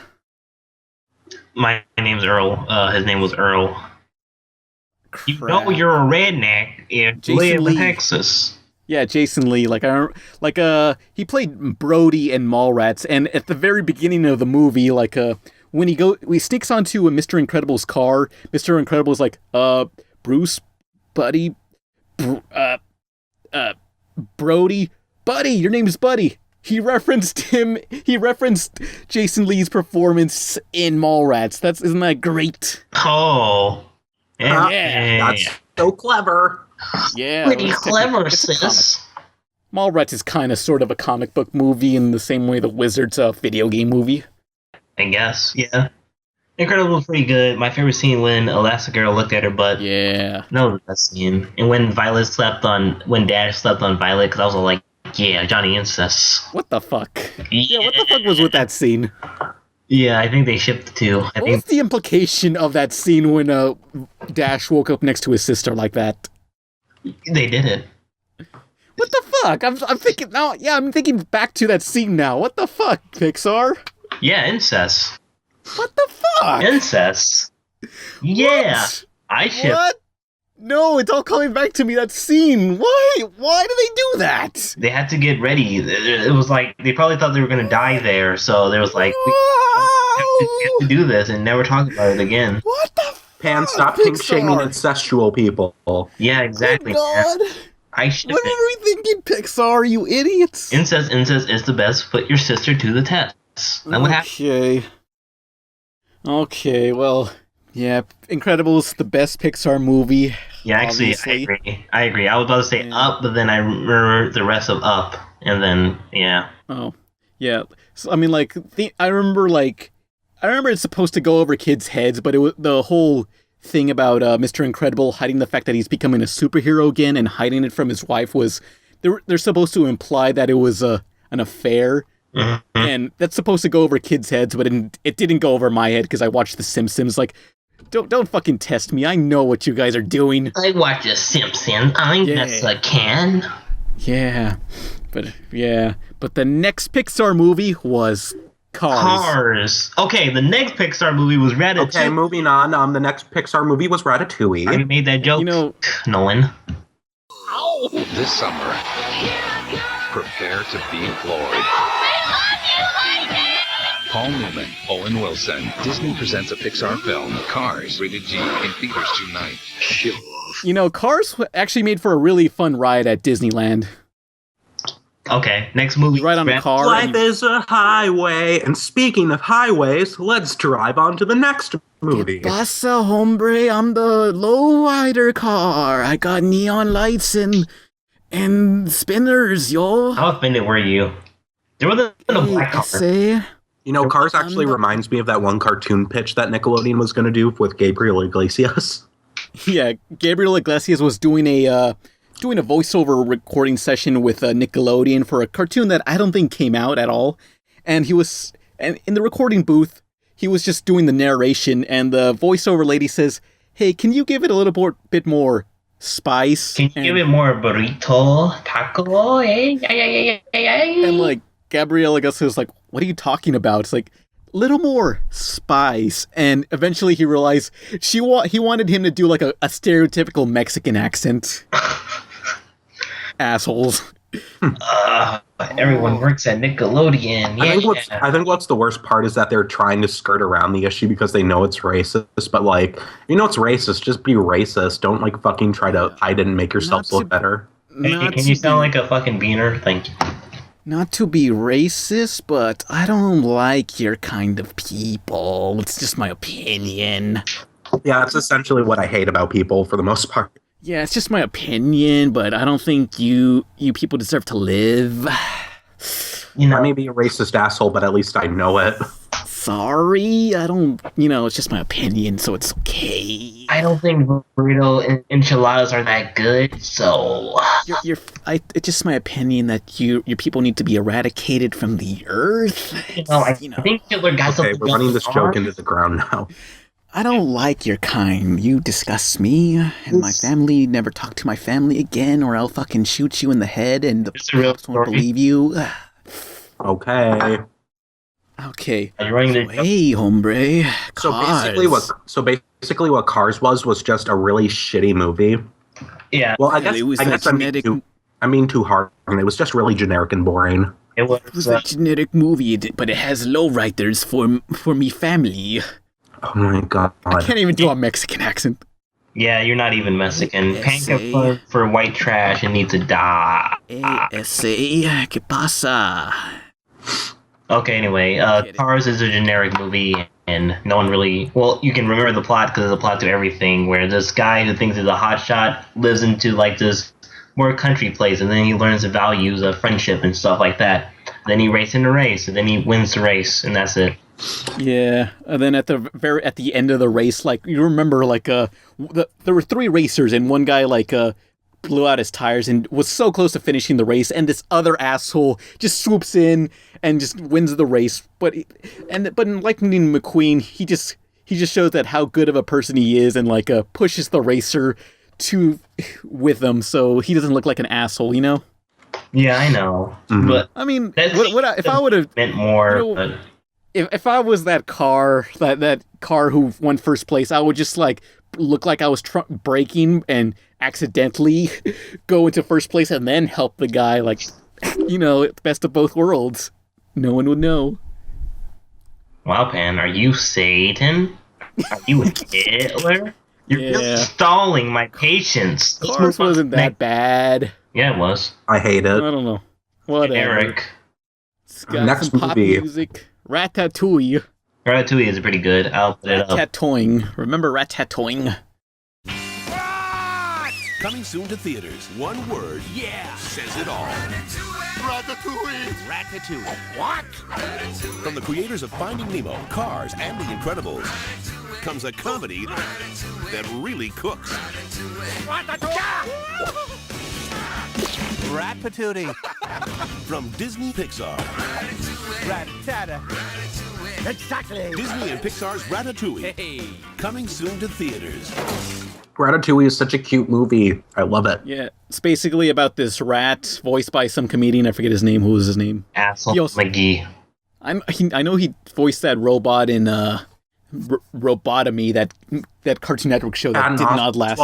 My name's Earl. His name was Earl. Crap. You know you're a redneck if you live in Texas. Yeah, Jason Lee. He played Brody in Mallrats, and at the very beginning of the movie, when he sneaks onto Mr. Incredible's car, Mr. Incredible's like, Bruce, Buddy, Brody, Buddy, your name's Buddy. He referenced Jason Lee's performance in Mallrats. Isn't that great? Oh. Yeah. That's so clever. Yeah. Pretty it's clever, it's a comic. sis. Mallrats is kind of sort of a comic book movie in the same way the Wizard's a video game movie. I guess, yeah. Incredible was pretty good. My favorite scene when Elastigirl looked at her butt. Yeah. That was the best scene. And when Dad slept on Violet, because I was all like, yeah, Johnny incest. What the fuck? Yeah, what the fuck was with that scene? Yeah, I think they shipped the two. What was the implication of that scene when Dash woke up next to his sister like that? They did it. What the fuck? I'm thinking now. Yeah, I'm thinking back to that scene now. What the fuck, Pixar? Yeah, incest. What the fuck? Incest. Yeah. What? I ship. What? No, it's all coming back to me. That scene. Why? Why do they do that? They had to get ready. It was like they probably thought they were gonna die there, so there was like we have to do this and never talk about it again. What the fuck? Pan, stop pink shaming incestual people. Yeah, exactly. Oh, God. I ship What it. were we thinking, Pixar? You idiots. Incest is the best. Put your sister to the test. That would happen. Okay, well, yeah, Incredibles, the best Pixar movie. Yeah, actually, obviously. I agree. I was about to say Up, but then I remember the rest of Up, and then, yeah. Oh, yeah. So, I mean, like, I remember it's supposed to go over kids' heads, but it was the whole thing about Mr. Incredible hiding the fact that he's becoming a superhero again and hiding it from his wife was, they're supposed to imply that it was an affair. Mm-hmm. And that's supposed to go over kids' heads, but it didn't go over my head because I watched The Simpsons. Like, don't fucking test me. I know what you guys are doing. I watch The Simpsons. I guess I can. Yeah, but the next Pixar movie was Cars. Okay, the next Pixar movie was Ratatouille. Okay, moving on. The next Pixar movie was Ratatouille. I made that joke. Nolan. This summer, prepare to be floored. Paul Newman, Owen Wilson. Disney presents a Pixar film, Cars, rated G, in theaters tonight. Sure. Cars actually made for a really fun ride at Disneyland. Okay, next movie. Right on the car. Life is a highway. And speaking of highways, let's drive on to the next movie. ¿Qué pasa, hombre? I'm the lowrider car. I got neon lights and spinners, yo. How offended were you? There was a black car. Cars actually reminds me of that one cartoon pitch that Nickelodeon was going to do with Gabriel Iglesias. Yeah, Gabriel Iglesias was doing a voiceover recording session with Nickelodeon for a cartoon that I don't think came out at all. And in the recording booth, he was just doing the narration, and the voiceover lady says, "Hey, can you give it a little bit more spice? Can you give it more burrito, taco? And like Gabriel Iglesias was like, "What are you talking about?" It's like, little more spice. And eventually he realized he wanted him to do like a stereotypical Mexican accent. Assholes. Everyone works at Nickelodeon. Yeah. I think what's the worst part is that they're trying to skirt around the issue because they know it's racist. But like, it's racist. Just be racist. Don't like fucking try to hide it and make yourself look better. Hey, can you sound like a fucking beaner? Thank you. Not to be racist, but I don't like your kind of people. It's just my opinion. Yeah, that's essentially what I hate about people for the most part. Yeah, it's just my opinion, but I don't think you people deserve to live. I may be a racist asshole, but at least I know it. Sorry, I don't, it's just my opinion, so it's okay. I don't think burrito enchiladas are that good, so... It's just my opinion that your people need to be eradicated from the earth. I think Hitler got something. Okay, we're running this joke into the ground now. I don't like your kind. You disgust me, and my family. Never talk to my family again, or I'll fucking shoot you in the head, and the cops won't believe you. Okay. Okay. Are you running the Hey, hombre. Cars. So basically what Cars was just a really shitty movie. Yeah. Well, I guess I mean too hard. It was just really generic and boring. It was a generic movie, but it has lowriders for me family. Oh my god. I can't even do a Mexican accent. Yeah, you're not even Mexican. Panca for white trash and needs to die. ¿Qué pasa? Okay, anyway, Cars is a generic movie. and no one really. Well, you can remember the plot because there's a plot to everything. Where this guy who thinks he's a hotshot lives into like this more country place, and then he learns the values of friendship and stuff like that. Then he races in the race, and then he wins the race, and that's it. Yeah, and then at the end of the race, like you remember, like there were 3 racers, and one guy like blew out his tires and was so close to finishing the race, and this other asshole just swoops in and just wins the race. But in Lightning McQueen, he just shows that how good of a person he is, and like pushes the racer with him, so he doesn't look like an asshole, you know? Yeah, I know, but I mean, if I would have meant more. You know, if I was that car who won first place, I would just like look like I was braking and accidentally go into first place and then help the guy, like, you know, best of both worlds. No one would know. Wow, Pan, are you Satan? Are you Hitler? You're just stalling my patience. Cars wasn't that bad. Yeah, it was. I hate it. I don't know. Whatever. Eric. It's got Next some pop movie. music. Ratatouille. Ratatouille is pretty good. I'll put it up. Ratatouille. Remember Ratatouille? Coming soon to theaters. One word, says it all. Ratatouille. Ratatouille. What? From the creators of Finding Nemo, Cars, and The Incredibles, comes a comedy that really cooks. Rat-patootie. From Disney Pixar. Rat-tata. Exactly. Disney and Pixar's Ratatouille. Hey. Coming soon to theaters. Ratatouille is such a cute movie. I love it. Yeah, it's basically about this rat voiced by some comedian. I forget his name. Who was his name? Asshole McGee. I know he voiced that robot in Robotomy, that Cartoon Network show that did not last.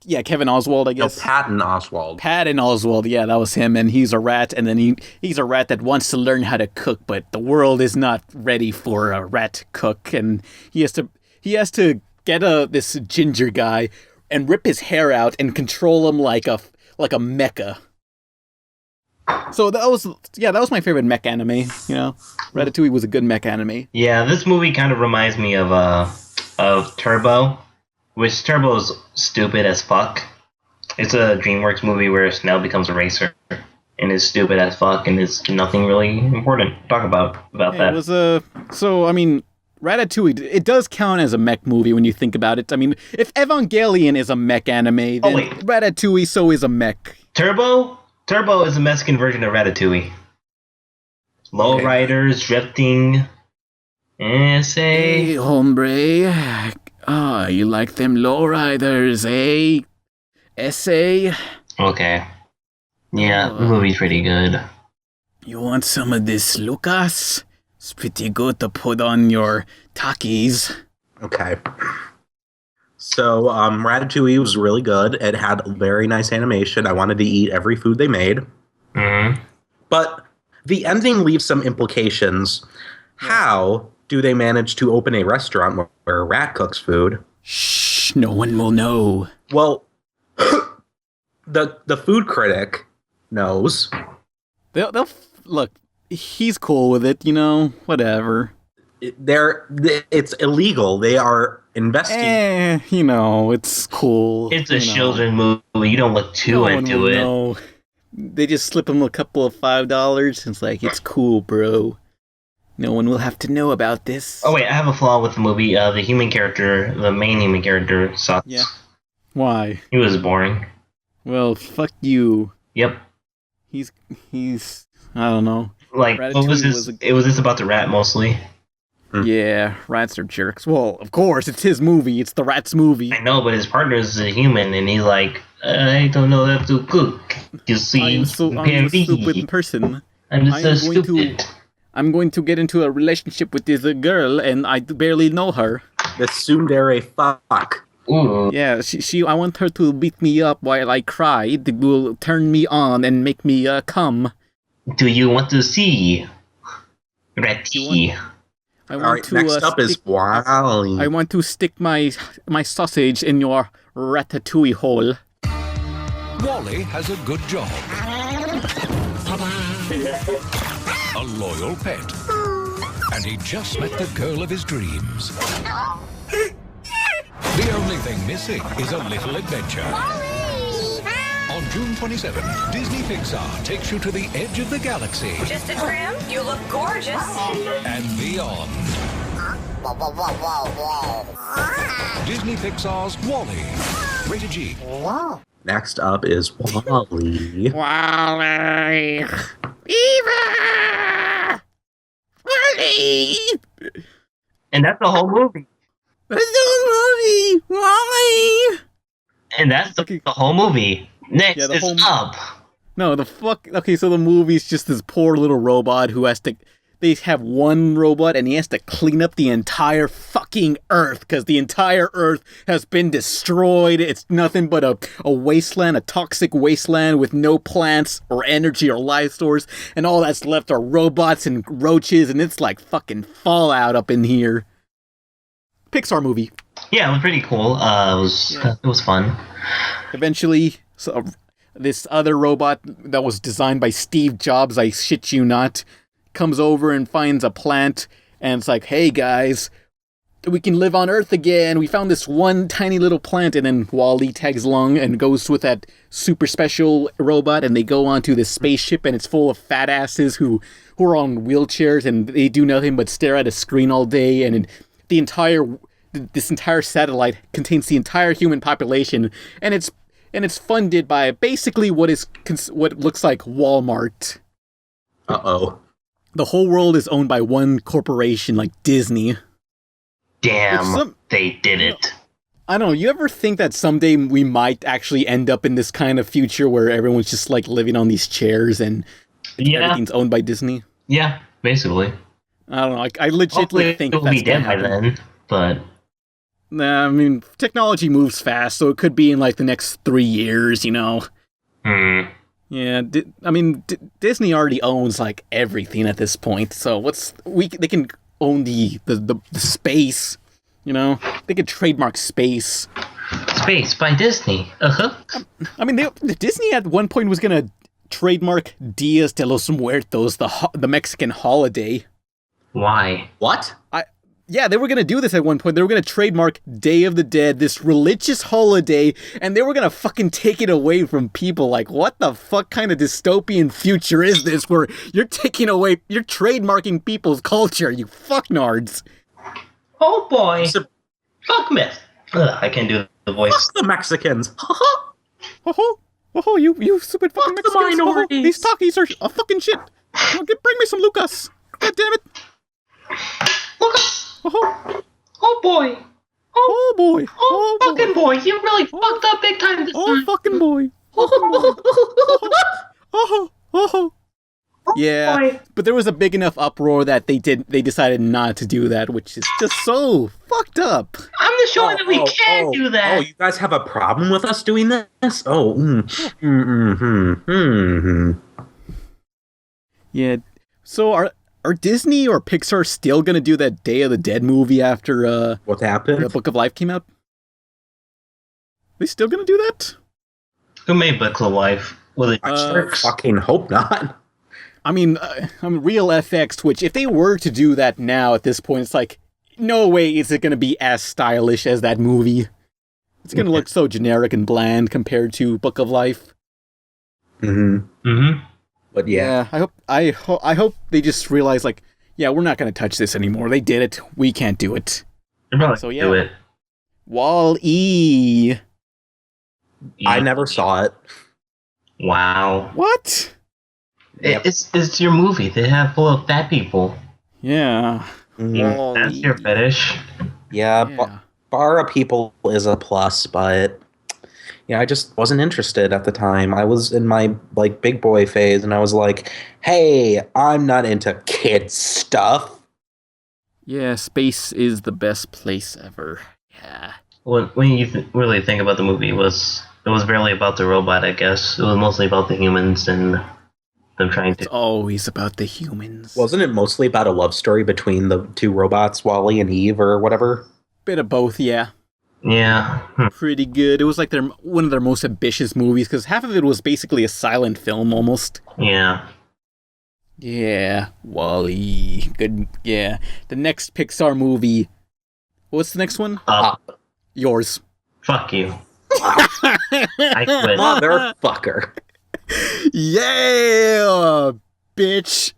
Yeah, Kevin Oswald, I guess. No, Patton Oswald. Patton Oswald, yeah, that was him, and he's a rat, and then he's a rat that wants to learn how to cook, but the world is not ready for a rat cook, and he has to get this ginger guy and rip his hair out and control him like a mecha. So that was my favorite mech anime, you know. Ratatouille was a good mech anime. Yeah, this movie kind of reminds me of Turbo, which Turbo's stupid as fuck. It's a DreamWorks movie where Snell becomes a racer and is stupid as fuck, and it's nothing really important to talk about that. It was so I mean, Ratatouille, it does count as a mech movie when you think about it. I mean, if Evangelion is a mech anime, then Ratatouille so is a mech. Turbo is a Mexican version of Ratatouille. Lowriders, drifting, Hey, hombre. Ah, you like them lowriders, eh? Essay? Okay. Yeah, the movie's pretty good. You want some of this, Lucas? It's pretty good to put on your Takis. Okay. So, Ratatouille was really good. It had very nice animation. I wanted to eat every food they made. Mm-hmm. But the ending leaves some implications. How do they manage to open a restaurant where a rat cooks food? Shh, no one will know. Well, the food critic knows. They'll look, he's cool with it, you know, whatever. It's illegal. They are investigating. You know, it's cool. It's a children's movie. You don't look too into it. No. They just slip him a couple of $5. It's like, it's cool, bro. No one will have to know about this. Oh, wait, I have a flaw with the movie. The main human character, sucks. Yeah. Why? He was boring. Well, fuck you. Yep. He's I don't know. Like, it was just about the rat mostly. Yeah, rats are jerks. Well, of course, it's his movie. It's the rat's movie. I know, but his partner is a human, and he's like, I don't know how to cook. You see, I'm a stupid person. I'm so stupid. I'm going to get into a relationship with this girl, and I barely know her. The tsundere fuck. Ooh. Yeah, I want her to beat me up while I cry. It will turn me on and make me come. Do you want to see Ratty? Next up is Wally. I want to stick my sausage in your ratatouille hole. Wally has a good job. A loyal pet. and he just met the girl of his dreams. The only thing missing is a little adventure. On June 27, Disney Pixar takes you to the edge of the galaxy. Just a trim? You look gorgeous. And beyond. Disney Pixar's WALL-E. Rated G. Next up is WALL-E. WALL-E. Eva! WALL-E! And that's the whole movie. That's the whole movie! WALL-E! And that's the whole movie. Next is Up. No, the fuck... Okay, so the movie's just this poor little robot who has to... They have one robot and he has to clean up the entire fucking Earth because the entire Earth has been destroyed. It's nothing but a wasteland, a toxic wasteland with no plants or energy or life source. And all that's left are robots and roaches, and it's like fucking Fallout up in here. Pixar movie. Yeah, it was pretty cool. It was fun. Eventually, this other robot that was designed by Steve Jobs, I shit you not, comes over and finds a plant, and it's like, hey guys, we can live on Earth again. We found this one tiny little plant, and then WALL-E tags along and goes with that super special robot, and they go onto this spaceship, and it's full of fat asses who are on wheelchairs, and they do nothing but stare at a screen all day, and this entire satellite contains the entire human population, and it's funded by basically what looks like Walmart. Uh-oh. The whole world is owned by one corporation, like Disney. Damn, they did it. I don't know, you ever think that someday we might actually end up in this kind of future where everyone's just like living on these chairs and everything's owned by Disney? Yeah, basically. I don't know, I legitimately think it'll be dead by then, but... Nah, I mean, technology moves fast, so it could be in like the next 3 years, you know? Yeah, Disney already owns like everything at this point. So they can own the space, you know? They could trademark space. Space by Disney. I mean, Disney at one point was gonna trademark Dias de los Muertos, the Mexican holiday. Why? What? Yeah, they were going to do this at one point. They were going to trademark Day of the Dead, this religious holiday, and they were going to fucking take it away from people. Like, what the fuck kind of dystopian future is this where you're trademarking people's culture, you fucknards. Oh boy. Fuck myth. I can't do the voice. Fuck the Mexicans. You stupid fucking Mexicans. The minorities. These Takis are a fucking shit. Bring me some Lucas. God damn it. Lucas. Oh boy. Oh boy. Oh fucking boy. You really fucked up big time this time. Oh fucking boy. Yeah, boy. But there was a big enough uproar that they decided not to do that, which is just so fucked up. I'm just showing that we can do that. Oh, you guys have a problem with us doing this? Oh. Yeah. So are Disney or Pixar still gonna do that Day of the Dead movie after what happened? The Book of Life came out? They still gonna do that? Who made Book of Life? Will it fucking hope not. I mean, Real FX Twitch, if they were to do that now at this point, it's like, no way is it gonna be as stylish as that movie. It's gonna look so generic and bland compared to Book of Life. But yeah, I hope they just realize, like, yeah, we're not going to touch this anymore. They did it. We can't do it. So yeah, do it. WALL-E. I never saw it. Wow. What? Yep. It's your movie. They have full of fat people. Yeah. That's your fetish. Yeah. Bar of people is a plus, but. Yeah, I just wasn't interested at the time. I was in my, like, big boy phase, and I was like, hey, I'm not into kid stuff. Yeah, space is the best place ever. Yeah. When you really think about the movie, it was barely about the robot, I guess. It was mostly about the humans and them trying to... It's always about the humans. Wasn't it mostly about a love story between the two robots, WALL-E and Eve, or whatever? Bit of both, yeah. Yeah. Pretty good. It was like one of their most ambitious movies, because half of it was basically a silent film, almost. Yeah. Yeah, Wall-E. Good. Yeah. The next Pixar movie. What's the next one? Up. Yours. Fuck you. I quit. Motherfucker. Yeah, bitch.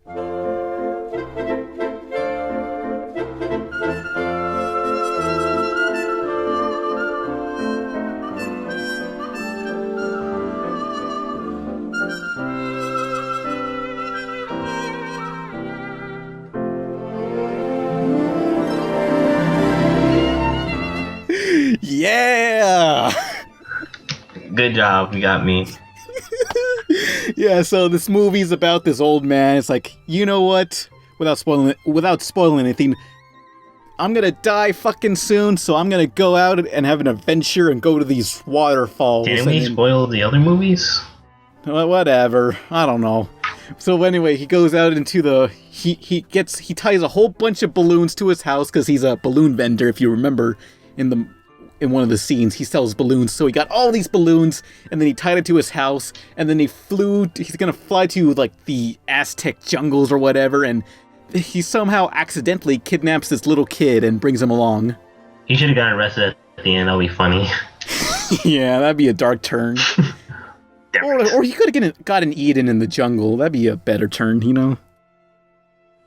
Yeah. Good job, you got me. Yeah, so this movie's about this old man. It's like, you know what? Without spoiling anything, I'm gonna die fucking soon, so I'm gonna go out and have an adventure and go to these waterfalls. Didn't we spoil the other movies? Well, whatever. I don't know. So anyway, he goes out into the he ties a whole bunch of balloons to his house because he's a balloon vendor. If you remember, in one of the scenes, he sells balloons. So he got all these balloons, and then he tied it to his house, and then he's gonna fly to, like, the Aztec jungles or whatever, and he somehow accidentally kidnaps this little kid and brings him along. He should have got arrested at the end, that'll be funny. Yeah, that'd be a dark turn. or he could have gotten eaten in the jungle. That'd be a better turn, you know?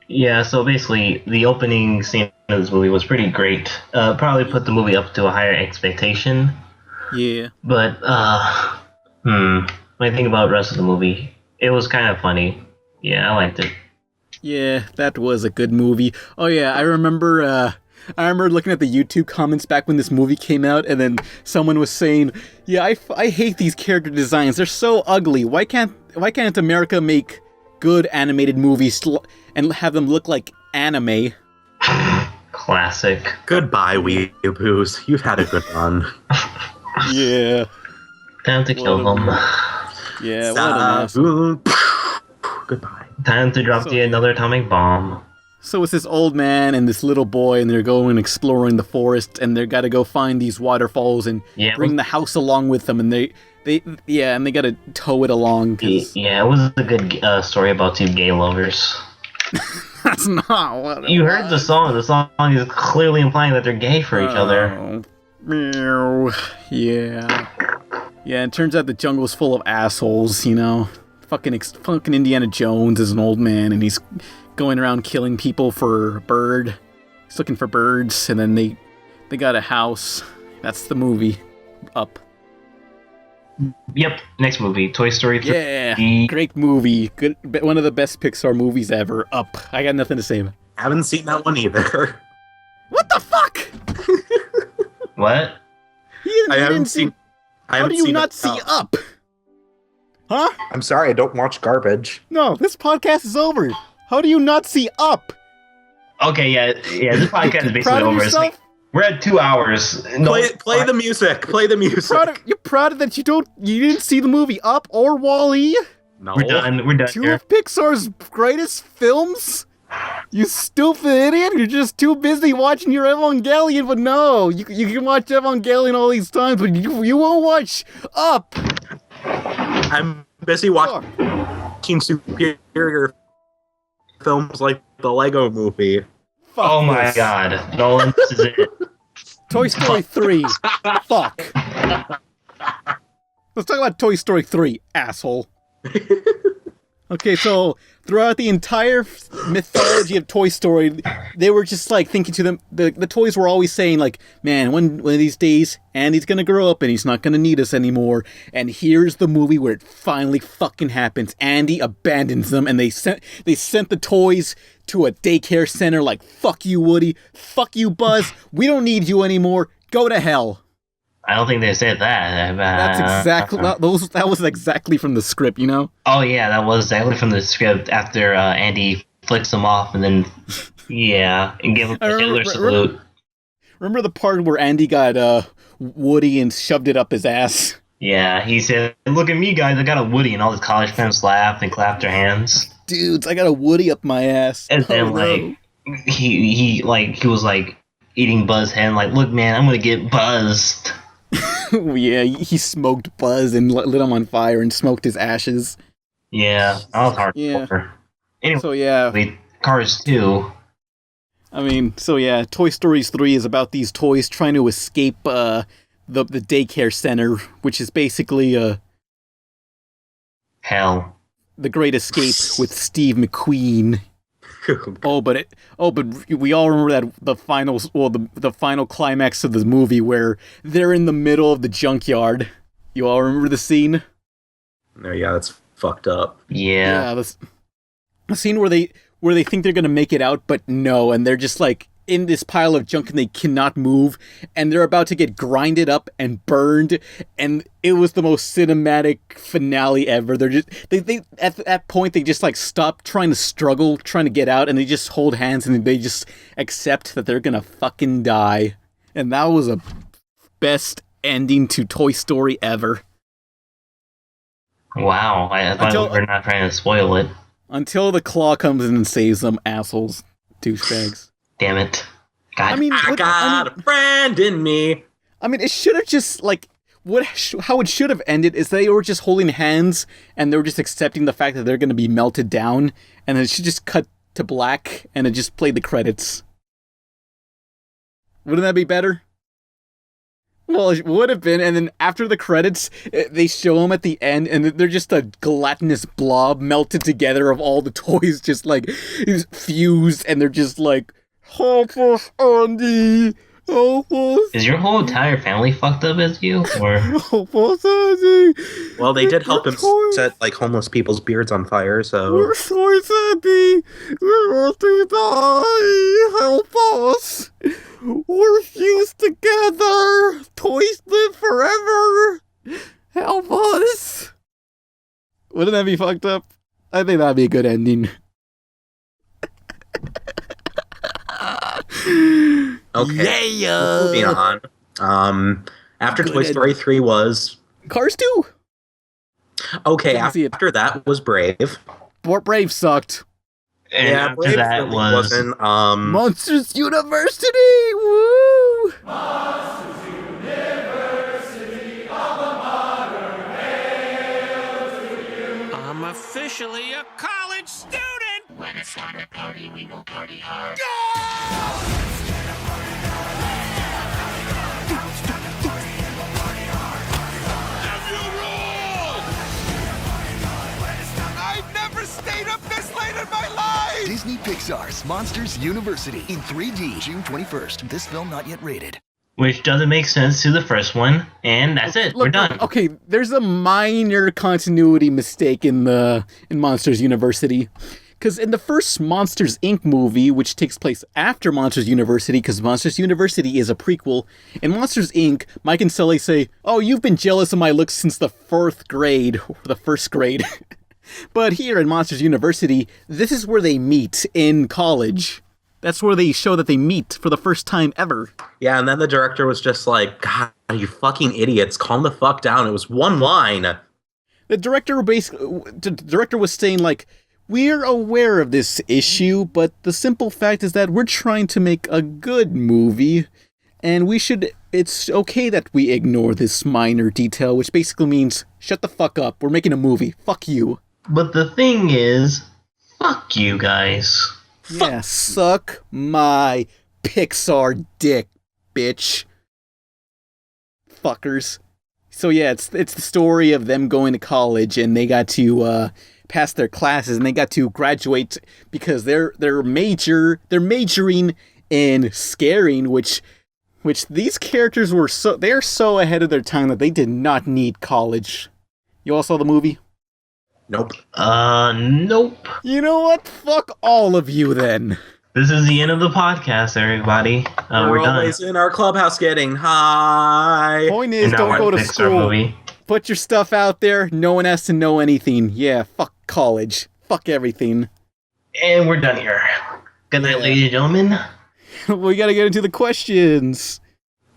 Yeah, so basically, the opening scene of this movie was pretty great. Probably put the movie up to a higher expectation. Yeah. But, when I think about the rest of the movie, it was kind of funny. Yeah, I liked it. Yeah, that was a good movie. Oh yeah, I remember looking at the YouTube comments back when this movie came out, and then someone was saying, yeah, I hate these character designs. They're so ugly. Why can't America make good animated movies and have them look like anime? Classic. Goodbye, weeaboos. You've had a good run. Yeah. Time to kill them. Yeah, what an asshole. Goodbye. Time to drop another atomic bomb. So it's this old man and this little boy, and they're going exploring the forest, and they gotta go find these waterfalls and bring the house along with them, and they gotta tow it along. Yeah, it was a good story about two gay lovers. That's not what it You was. heard the song. The song is clearly implying that they're gay for each other. Meow. Yeah. Yeah, it turns out the jungle's full of assholes, you know? Fucking Indiana Jones is an old man, and he's going around killing people for a bird. He's looking for birds, and then they got a house. That's the movie. Up. Yep, next movie, Toy Story 3. Yeah, great movie. Good, one of the best Pixar movies ever. Up. I got nothing to say about it. Haven't seen that one either. What the fuck? What? I haven't seen. How do you not see Up? Huh? I'm sorry, I don't watch garbage. No, this podcast is over. How do you not see Up? Okay, yeah, this podcast is basically Proud of over. yourself? We're at 2 hours. Play the music. Play the music. You're proud that you didn't see the movie Up or Wall-E? No. We're done Two here. of Pixar's greatest films? You stupid idiot! You're just too busy watching your Evangelion, but no! You can watch Evangelion all these times, but you won't watch Up! I'm busy watching superior films like the Lego Movie. Fuck oh my this. god. Nolan, this is it. Toy Story 3. Fuck. Let's talk about Toy Story 3, asshole. Okay, so throughout the entire mythology of Toy Story, they were just like thinking to them, the toys were always saying like, man, one of these days, Andy's gonna grow up and he's not gonna need us anymore. And here's the movie where it finally fucking happens. Andy abandons them, and they sent the toys to a daycare center like, fuck you, Woody, fuck you, Buzz, we don't need you anymore, go to hell. I don't think they said that. That's exactly that was exactly from the script, you know? Oh yeah, that was exactly from the script after Andy flicks him off and then and give him a Hitler salute. Remember the part where Andy got Woody and shoved it up his ass? Yeah, he said, "Look at me, guys! I got a Woody," and all his college friends laughed and clapped their hands. Dudes, I got a Woody up my ass. And then he was like eating Buzz's hand, like, "Look, man, I'm gonna get buzzed." Yeah, he smoked Buzz and lit him on fire and smoked his ashes. Yeah, that was hardcore. Anyway, So yeah, Cars 2. I mean, so yeah, Toy Story 3 is about these toys trying to escape the daycare center, which is basically hell. The Great Escape with Steve McQueen. but we all remember that the final climax of the movie where they're in the middle of the junkyard. You all remember the scene? No, yeah, that's fucked up. Yeah. The scene where they think they're gonna make it out, but no, and they're just like in this pile of junk and they cannot move, and they're about to get grinded up and burned, and it was the most cinematic finale ever. They're just they at that point they just like stop trying to struggle, trying to get out, and they just hold hands and they just accept that they're gonna fucking die. And that was a best ending to Toy Story ever. Wow, I thought we were not trying to spoil it. Until the claw comes in and saves them, assholes, douchebags. Damn it. God. I got a friend in me. I mean, it should have just, like, how it should have ended is they were just holding hands and they were just accepting the fact that they're going to be melted down, and it should just cut to black and it just played the credits. Wouldn't that be better? Well, it would have been, and then after the credits, they show them at the end, and they're just a gelatinous blob melted together of all the toys, just like fused, and they're just like, help us, Andy, help us. Is your whole entire family fucked up as you? Or help us, Andy. Well, they did help him set like homeless people's beards on fire, so. We're so Andy. We're about to die. Help us. We're fused together. Toys live forever. Help us. Wouldn't that be fucked up? I think that'd be a good ending. Okay. Yeah. Moving on. After Toy Story 3 was Cars 2. Okay, after that was Brave. Brave sucked. And yeah, after Brave that really was wasn't. Monsters University. Woo! Monsters University, alma mater, hail to you. I'm officially a college student. When it's time to party, we will party hard. I've never stayed up this late in my life. Disney Pixar's Monsters University in 3D, June 21st. This film not yet rated. Which doesn't make sense to the first one, and that's it. We're done. Okay, there's a minor continuity mistake in Monsters University. Because in the first Monsters, Inc. movie, which takes place after Monsters University, because Monsters University is a prequel, in Monsters, Inc., Mike and Sully say, oh, you've been jealous of my looks since the 4th grade, or the 1st grade. But here in Monsters University, this is where they meet in college. That's where they show that they meet for the first time ever. Yeah, and then the director was just like, God, you fucking idiots, calm the fuck down. It was one line. The director was saying, like, we're aware of this issue, but the simple fact is that we're trying to make a good movie, and it's okay that we ignore this minor detail, which basically means, shut the fuck up, we're making a movie, fuck you. But the thing is, fuck you guys. Yeah, suck my Pixar dick, bitch. Fuckers. So yeah, it's the story of them going to college, and they got to pass their classes, and they got to graduate because they're majoring in scaring, which these characters they're so ahead of their time that they did not need college. You all saw the movie? Nope. Nope. You know what? Fuck all of you then. This is the end of the podcast, everybody. We're done. Always in our clubhouse getting high. Point is, don't go to school. Movie. Put your stuff out there. No one has to know anything. Yeah, fuck college. Fuck everything. And we're done here. Good night, ladies and gentlemen. We gotta get into the questions.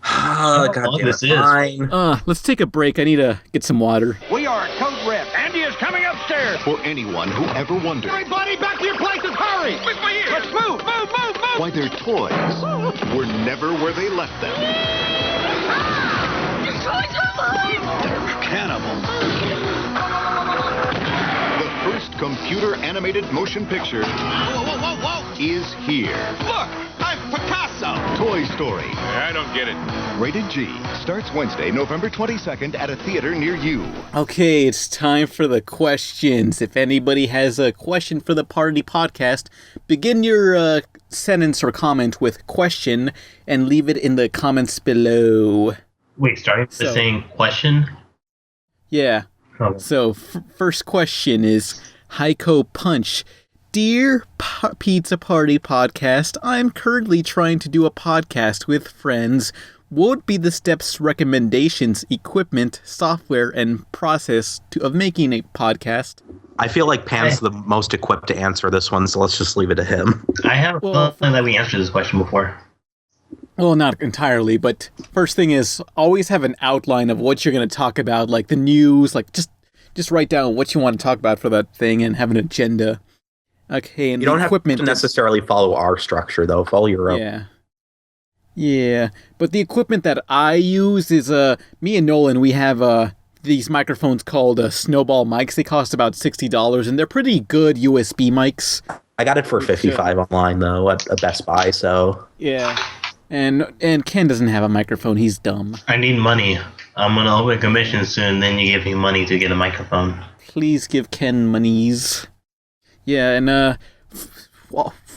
God damn it, fine. Let's take a break. I need to get some water. We are Code Red. Andy is coming upstairs. For anyone who ever wondered Everybody back to your places, hurry! Let's move! why their toys were never where they left them. Your toys are alive! They're cannibals. The first computer-animated motion picture is here. Look, I'm Picasso. Toy Story. I don't get it. Rated G. Starts Wednesday, November 22nd at a theater near you. Okay, it's time for the questions. If anybody has a question for the Party Podcast, begin your sentence or comment with question and leave it in the comments below. Wait, starting with saying question? Yeah. Oh. So, first question is Heiko Punch. Dear Pizza Party Podcast, I'm currently trying to do a podcast with friends. What would be the steps, recommendations, equipment, software, and process of making a podcast? I feel like Pan's the most equipped to answer this one, so let's just leave it to him. I have a feeling that we answered this question before. Well, not entirely, but first thing is always have an outline of what you're going to talk about, like the news, like just write down what you want to talk about for that thing and have an agenda. Okay, and you don't the have to necessarily follow our structure, though. Follow your own. Yeah, but the equipment that I use is, me and Nolan, we have these microphones called Snowball mics. They cost about $60, and they're pretty good USB mics. I got it for $55 online, though, at Best Buy, so... Yeah, and Ken doesn't have a microphone. He's dumb. I need money. I'm going to open a commission soon, then you give me money to get a microphone. Please give Ken monies. Yeah, and,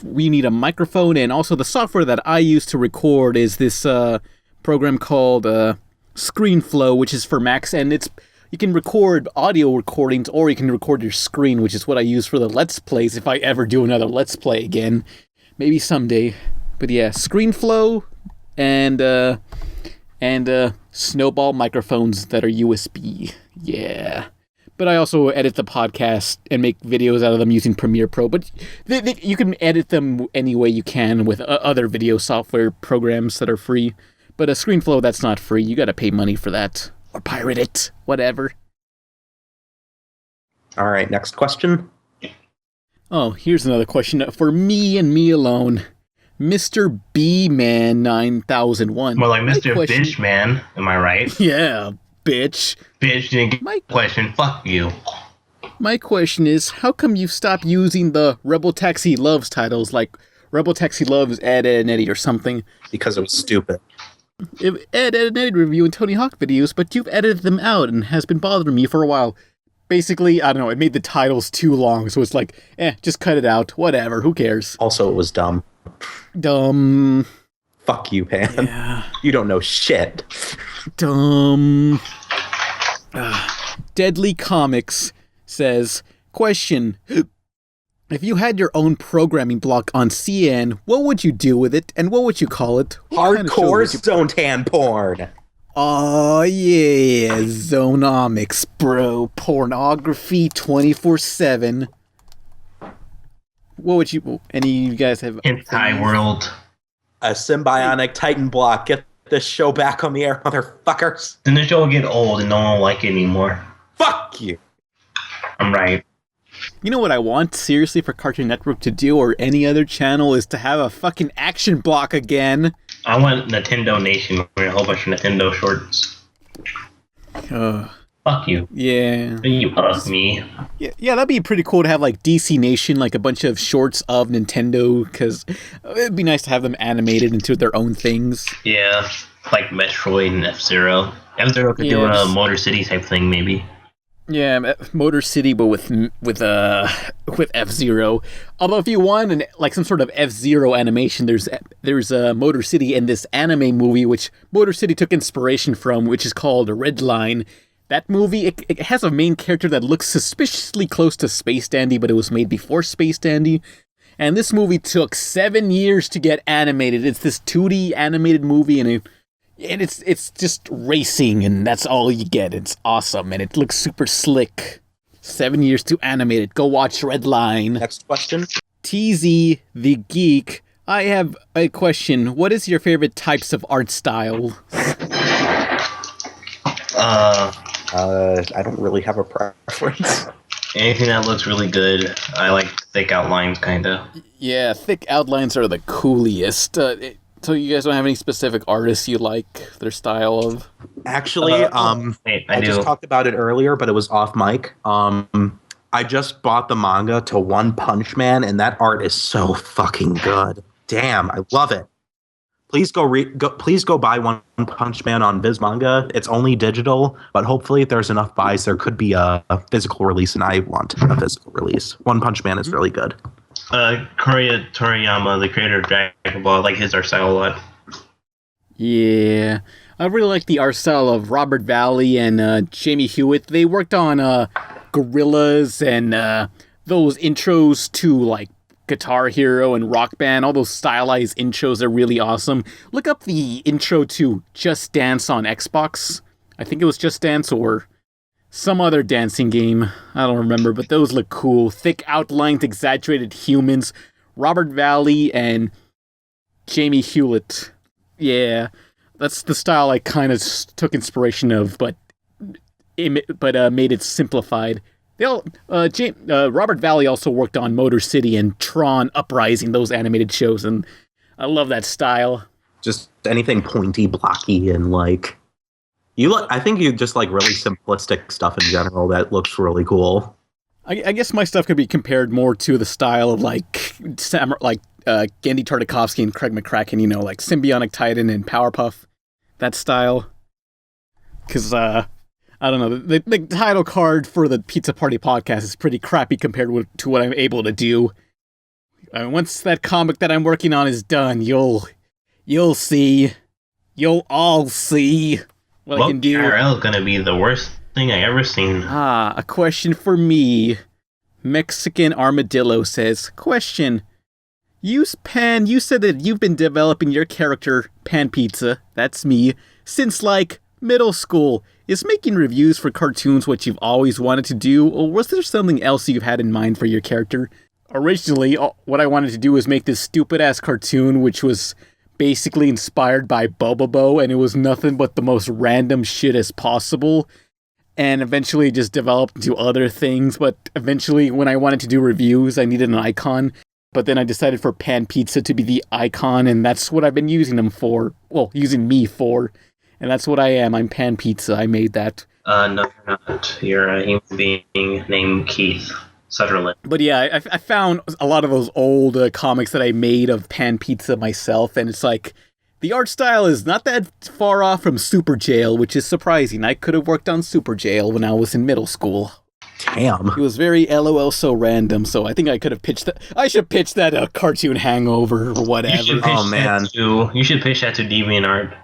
we need a microphone, and also the software that I use to record is this program called ScreenFlow, which is for Macs, and you can record audio recordings, or you can record your screen, which is what I use for the Let's Plays if I ever do another Let's Play again. Maybe someday. But yeah, ScreenFlow and Snowball microphones that are USB. Yeah. But I also edit the podcast and make videos out of them using Premiere Pro. But you can edit them any way you can with other video software programs that are free. But a ScreenFlow, that's not free. You gotta pay money for that. Or pirate it. Whatever. All right, next question. Oh, here's another question for me and me alone. Mr. B-Man 9001. More like Mr. Bitchman, am I right? Yeah, bitch. Bitch didn't get my question. Fuck you. My question is, how come you stopped using the RebelTaxi Loves titles, like RebelTaxi Loves Ed, Ed, and Eddie or something? Because it was stupid. Ed, Ed, and Eddie review and Tony Hawk videos, but you've edited them out and has been bothering me for a while. Basically, I don't know, it made the titles too long, so it's like, just cut it out. Whatever, who cares? Also, it was dumb. Dumb. Fuck you, Pan. Yeah. You don't know shit. Dumb. Deadly Comics says, question, if you had your own programming block on CN, what would you do with it, and what would you call it? Hardcore zone tan porn. Oh yeah, Zonomics, bro. Pornography 24/7. What would you, any of you guys have? Hentai World. A symbionic Titan block. Get this show back on the air, motherfuckers. Then the show will get old and no one will like it anymore. Fuck you. I'm right. You know what I want, seriously, for Cartoon Network to do, or any other channel, is to have a fucking action block again. I want Nintendo Nation, where a whole bunch of Nintendo shorts. Fuck you. Yeah. You hug me. Yeah, that'd be pretty cool to have, like, DC Nation, like a bunch of shorts of Nintendo, because it'd be nice to have them animated into their own things. Yeah, like Metroid and F-Zero. F-Zero could do a Motor City type thing, maybe. Yeah, Motor City, but with F-Zero. Although if you want like some sort of F-Zero animation, there's Motor City in this anime movie, which Motor City took inspiration from, which is called Redline. That movie, it has a main character that looks suspiciously close to Space Dandy, but it was made before Space Dandy. And this movie took 7 years to get animated. It's this 2D animated movie, and it's just racing, and that's all you get. It's awesome, and it looks super slick. 7 years to animate it. Go watch Redline. Next question. TZ the Geek. I have a question. What is your favorite types of art style? I don't really have a preference. Anything that looks really good. I like thick outlines, kinda. Yeah, thick outlines are the coolest. So you guys don't have any specific artists you like their style of? Actually, I just talked about it earlier, but it was off mic. I just bought the manga to One Punch Man, and that art is so fucking good. Damn, I love it. Please go buy One Punch Man on Viz Manga. It's only digital, but hopefully if there's enough buys, there could be a physical release, and I want a physical release. One Punch Man is really good. Korea Toriyama, the creator of Dragon Ball, I like his art style a lot. Yeah. I really like the art style of Robert Valley and Jamie Hewitt. They worked on Gorillaz and those intros to like Guitar Hero and Rock Band. All those stylized intros are really awesome. Look up the intro to Just Dance on Xbox. I think it was Just Dance or some other dancing game. I don't remember, but those look cool. Thick outlined, exaggerated humans. Robert Valley and Jamie Hewitt. Yeah, that's the style I kind of took inspiration of, but made it simplified. Robert Valley also worked on Motor City and Tron Uprising, those animated shows, and I love that style. Just anything pointy, blocky, and like I think you just like really simplistic stuff in general that looks really cool. I guess my stuff could be compared more to the style of like Genndy Tartakovsky and Craig McCracken, like Symbionic Titan and Powerpuff, that style. Because I don't know, the title card for the Pizza Party podcast is pretty crappy compared to what I'm able to do. Once that comic that I'm working on is done, you'll see. You'll all see what I can do. IRL is going to be the worst thing I ever seen. A question for me. Mexican Armadillo says, question. You said that you've been developing your character, Pan Pizza, that's me, since like middle school. Is making reviews for cartoons what you've always wanted to do, or was there something else you've had in mind for your character? Originally, what I wanted to do was make this stupid-ass cartoon, which was basically inspired by Bobobo, and it was nothing but the most random shit as possible, and eventually just developed into other things, but eventually, when I wanted to do reviews, I needed an icon, but then I decided for Pan Pizza to be the icon, and that's what I've been using them for. Well, using me for. And that's what I am. I'm Pan Pizza. I made that. No, you're not. You're a human being named Keith Sutherland. But yeah, I found a lot of those old comics that I made of Pan Pizza myself, and it's like, the art style is not that far off from Super Jail, which is surprising. I could have worked on Super Jail when I was in middle school. Damn. It was very LOL so random, so I think I could have pitched that. I should pitch that Cartoon Hangover or whatever. You should pitch that to DeviantArt.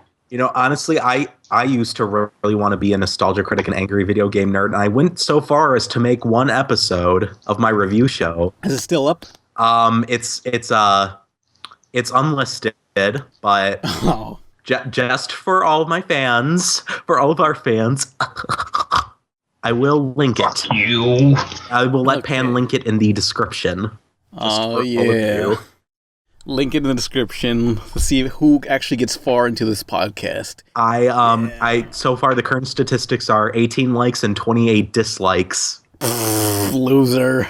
Honestly, I used to really want to be a nostalgia critic and angry video game nerd, and I went so far as to make one episode of my review show. Is it still up? It's unlisted, but just for all of my fans, for all of our fans, I will link it. You. I will let Pan link it in the description. Oh yeah. Link it in the description to see who actually gets far into this podcast. I so far the current statistics are 18 likes and 28 dislikes. Loser.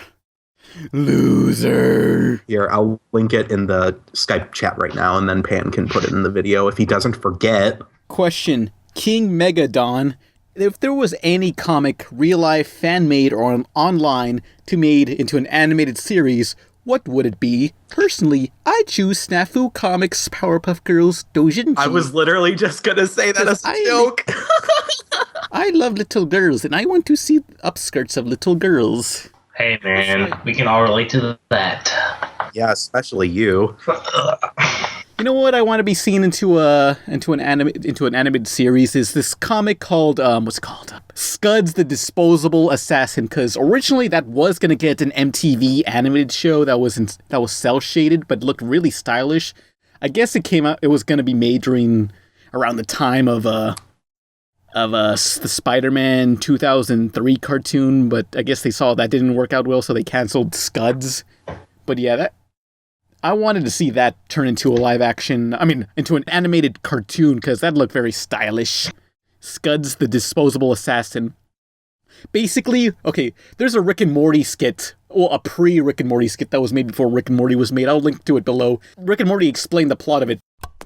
Here, I'll link it in the Skype chat right now, and then Pan can put it in the video if he doesn't forget. Question. King Megadon. If there was any comic, real life, fan-made, or online to made into an animated series, what would it be? Personally, I choose Snafu Comics Powerpuff Girls Doujinshi. I was literally just gonna say that as a joke. I love little girls, and I want to see upskirts of little girls. Hey man, we can all relate to that. Yeah, especially you. You know what I want to be seen into an animated series is this comic called what's it called? SCUDS, the Disposable Assassin, because originally that was gonna get an MTV animated show that was cel shaded but looked really stylish. I guess it was gonna be made around the time of the Spider-Man 2003 cartoon, but I guess they saw that didn't work out well, so they canceled SCUDS. But yeah, I wanted to see that turn into into an animated cartoon, because that looked very stylish. SCUDS, the Disposable Assassin. Basically, okay, there's a Rick and Morty skit, well, a pre-Rick and Morty skit that was made before Rick and Morty was made. I'll link to it below. Rick and Morty explained the plot of it.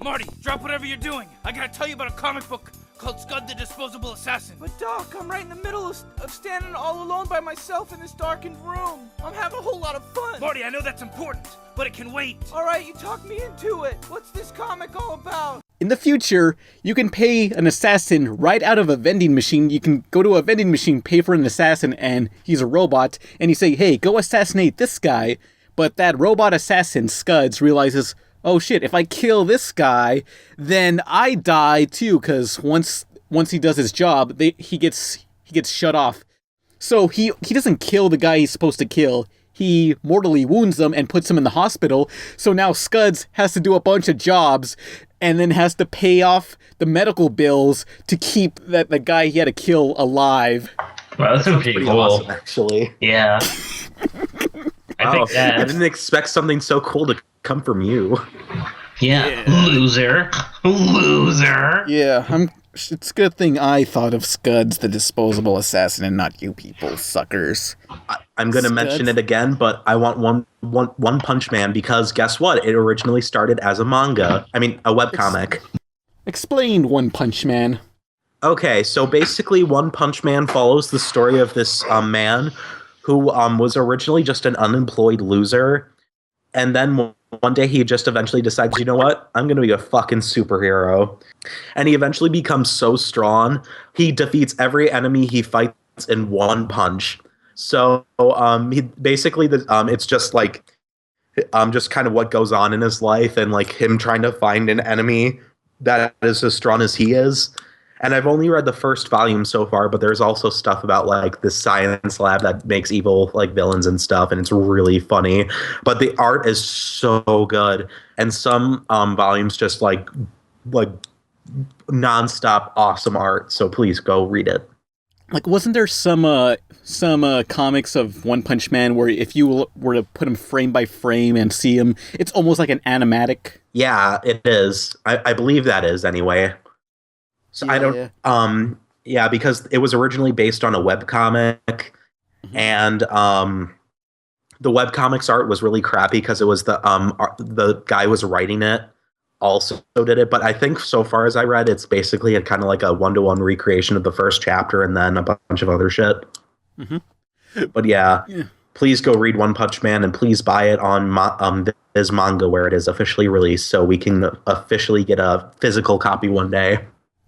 Morty, drop whatever you're doing. I gotta tell you about a comic book called Scud the Disposable Assassin. But Doc, I'm right in the middle of standing all alone by myself in this darkened room. I'm having a whole lot of fun. Morty, I know that's important, but it can wait. All right, you talked me into it. What's this comic all about? In the future, you can pay an assassin right out of a vending machine. You can go to a vending machine, pay for an assassin, and he's a robot, and you say, hey, go assassinate this guy. But that robot assassin, SCUDS, realizes, oh shit, if I kill this guy, then I die too, because once he does his job, he gets shut off. So he doesn't kill the guy he's supposed to kill. He mortally wounds him and puts him in the hospital. So now SCUDS has to do a bunch of jobs and then has to pay off the medical bills to keep the guy he had to kill alive. Wow, that's pretty cool. Awesome, actually. Yeah. I think that. I didn't expect something so cool to come from you. Yeah. Loser. Yeah, it's a good thing I thought of SCUDS, the disposable assassin, and not you people, suckers. I'm going to mention it again, but I want One Punch Man because guess what? It originally started as a manga. I mean, a webcomic. Explain One Punch Man. Okay, so basically One Punch Man follows the story of this man who was originally just an unemployed loser. And then one day he just eventually decides, you know what? I'm going to be a fucking superhero. And he eventually becomes so strong, he defeats every enemy he fights in one punch. So he basically it's just like just kind of what goes on in his life and like him trying to find an enemy that is as strong as he is. And I've only read the first volume so far, but there's also stuff about like this science lab that makes evil like villains and stuff, and it's really funny. But the art is so good, and some volumes just like nonstop awesome art. So please go read it. Like, wasn't there some comics of One Punch Man where if you were to put him frame by frame and see him, it's almost like an animatic? Yeah, it is. I believe that is anyway. So I don't, because it was originally based on a webcomic, and the webcomic's art was really crappy because it was the guy was writing it also did it. But I think so far as I read, it's basically kind of like a 1-to-1 recreation of the first chapter and then a bunch of other shit. Mm-hmm. But yeah, please go read One Punch Man and please buy it on Viz Manga where it is officially released so we can officially get a physical copy one day.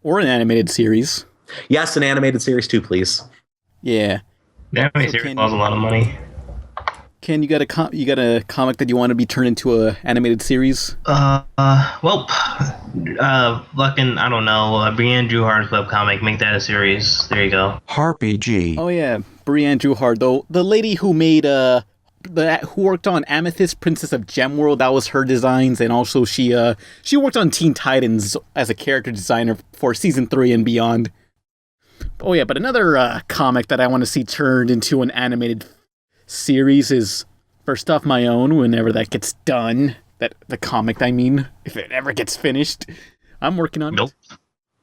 Or an animated series. Yes, an animated series too, please. Yeah. The animated series costs a lot of money. Ken, you got a comic that you want to be turned into a animated series? Fucking, I don't know, Brianne Druhart's webcomic, make that a series. There you go. Harpy G. Oh yeah, Brianne Druhart, though the lady who made who worked on Amethyst, Princess of Gemworld, that was her designs, and also she worked on Teen Titans as a character designer for season 3 and beyond. Oh yeah, but another comic that I want to see turned into an animated series is First Off My Own, whenever that gets done. The comic, I mean, if it ever gets finished. I'm working on it.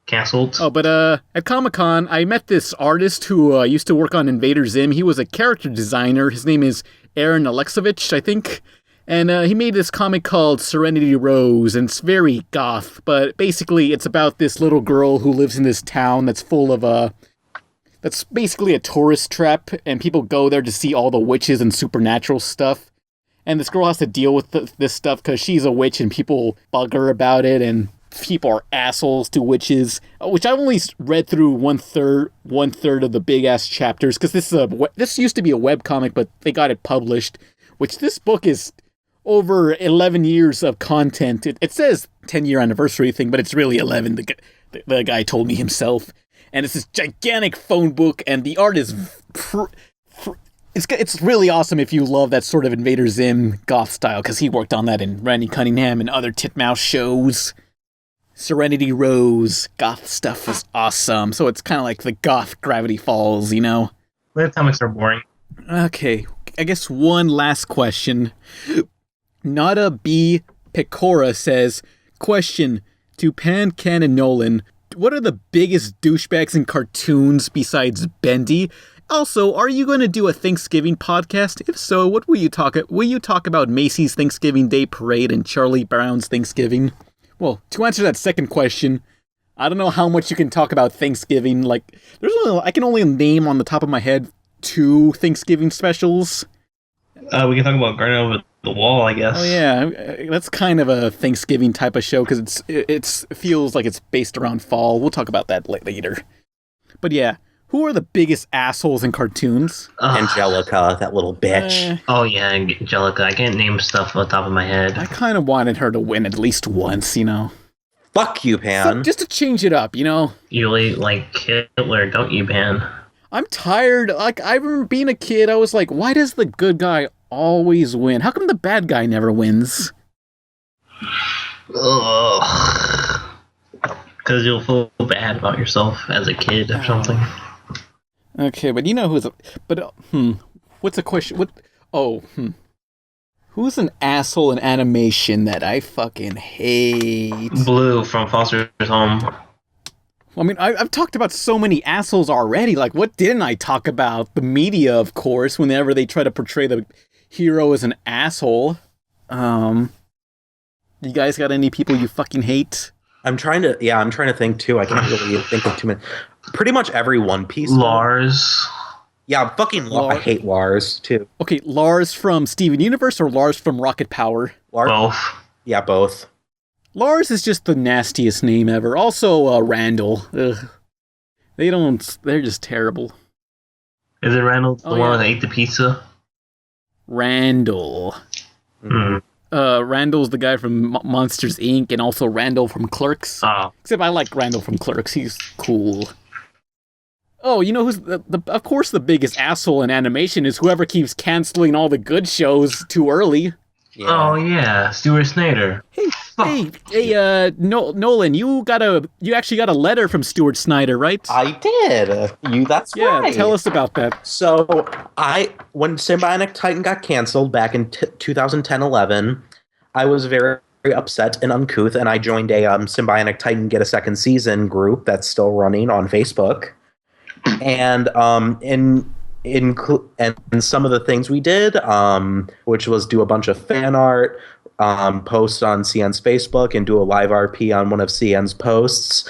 Canceled. Oh, but at Comic-Con, I met this artist who used to work on Invader Zim. He was a character designer. His name is Aaron Alexovich, I think. And he made this comic called Serenity Rose, and it's very goth. But basically, it's about this little girl who lives in this town that's full of that's basically a tourist trap, and people go there to see all the witches and supernatural stuff. And this girl has to deal with this stuff because she's a witch, and people bug her about it, and people are assholes to witches. Which I've only read through one third of the big ass chapters because this used to be a webcomic, but they got it published. Which this book is over 11 years of content. It says 10-year anniversary thing, but it's really 11. The guy told me himself. And it's this gigantic phone book, and the art is it's really awesome if you love that sort of Invader Zim goth style, because he worked on that in Randy Cunningham and other Titmouse shows. Serenity Rose, goth stuff is awesome. So it's kind of like the goth Gravity Falls, you know? Webcomics are boring. Okay, I guess one last question. Nada B. Pecora says, question to Pan, Ken, and Nolan. What are the biggest douchebags in cartoons besides Bendy? Also, are you going to do a Thanksgiving podcast? If so, what will you talk about? Will you talk about Macy's Thanksgiving Day Parade and Charlie Brown's Thanksgiving? Well, to answer that second question, I don't know how much you can talk about Thanksgiving. Like, I can only name on the top of my head 2 Thanksgiving specials. We can talk about Garden Over the Wall, I guess. Oh yeah, that's kind of a Thanksgiving type of show because it feels like it's based around fall. We'll talk about that later. But yeah, who are the biggest assholes in cartoons? Angelica, that little bitch. Oh yeah, Angelica. I can't name stuff on the top of my head. I kind of wanted her to win at least once, you know. Fuck you, Pan. Just to change it up, you know? You really like Hitler, don't you, Pan? I'm tired. Like, I remember being a kid, I was like, why does the good guy always win? How come the bad guy never wins? Ugh. Because you'll feel bad about yourself as a kid or something. Okay, but you know who's... What's a question? Who's an asshole in animation that I fucking hate? Blue from Foster's Home. I mean, I've talked about so many assholes already. Like, what didn't I talk about? The media, of course, whenever they try to portray the hero as an asshole. You guys got any people you fucking hate? I'm trying to think too. I can't really think of too many. Pretty much every One Piece. Lars. Yeah, fucking I hate Lars too. Okay, Lars from Steven Universe or Lars from Rocket Power? Both. Yeah, both. Lars is just the nastiest name ever. Also, Randall. Ugh. They're just terrible. Is it Randall, the one that ate the pizza? Randall. Randall's the guy from Monsters, Inc. and also Randall from Clerks. Oh. Except I like Randall from Clerks. He's cool. Oh, you know who's of course the biggest asshole in animation is whoever keeps canceling all the good shows too early. Yeah. Oh yeah, Stuart Snyder. Hey, Nolan, you actually got a letter from Stuart Snyder, right? I did. That's right. Yeah, tell us about that. So, when Symbionic Titan got canceled back in 2010-11, I was very, very upset and uncouth, and I joined a Symbionic Titan Get a Second Season group that's still running on Facebook. And in some of the things we did, which was do a bunch of fan art, post on CN's Facebook, and do a live RP on one of CN's posts.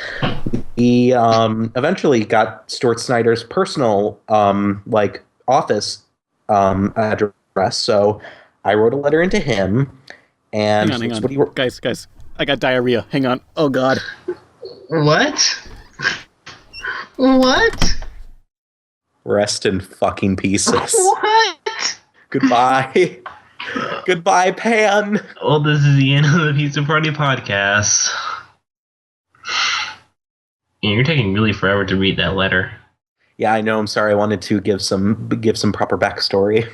We eventually got Stuart Snyder's personal office address, so I wrote a letter into him. And hang on. Guys, I got diarrhea. Hang on. Oh God. What? What? Rest in fucking pieces. What? Goodbye. Goodbye, Pan. Well, this is the end of the Pizza Party podcast. Yeah, you're taking really forever to read that letter. Yeah, I know. I'm sorry. I wanted to give some proper backstory.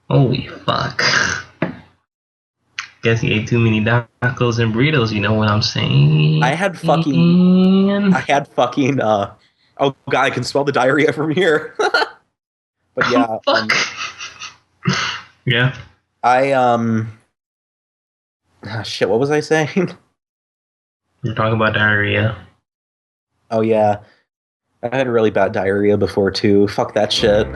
Holy fuck. Guess he ate too many tacos and burritos, you know what I'm saying? I had fucking oh God, I can smell the diarrhea from here. But yeah. Yeah. Shit, what was I saying? You're talking about diarrhea. Oh yeah. I had really bad diarrhea before too. Fuck that shit.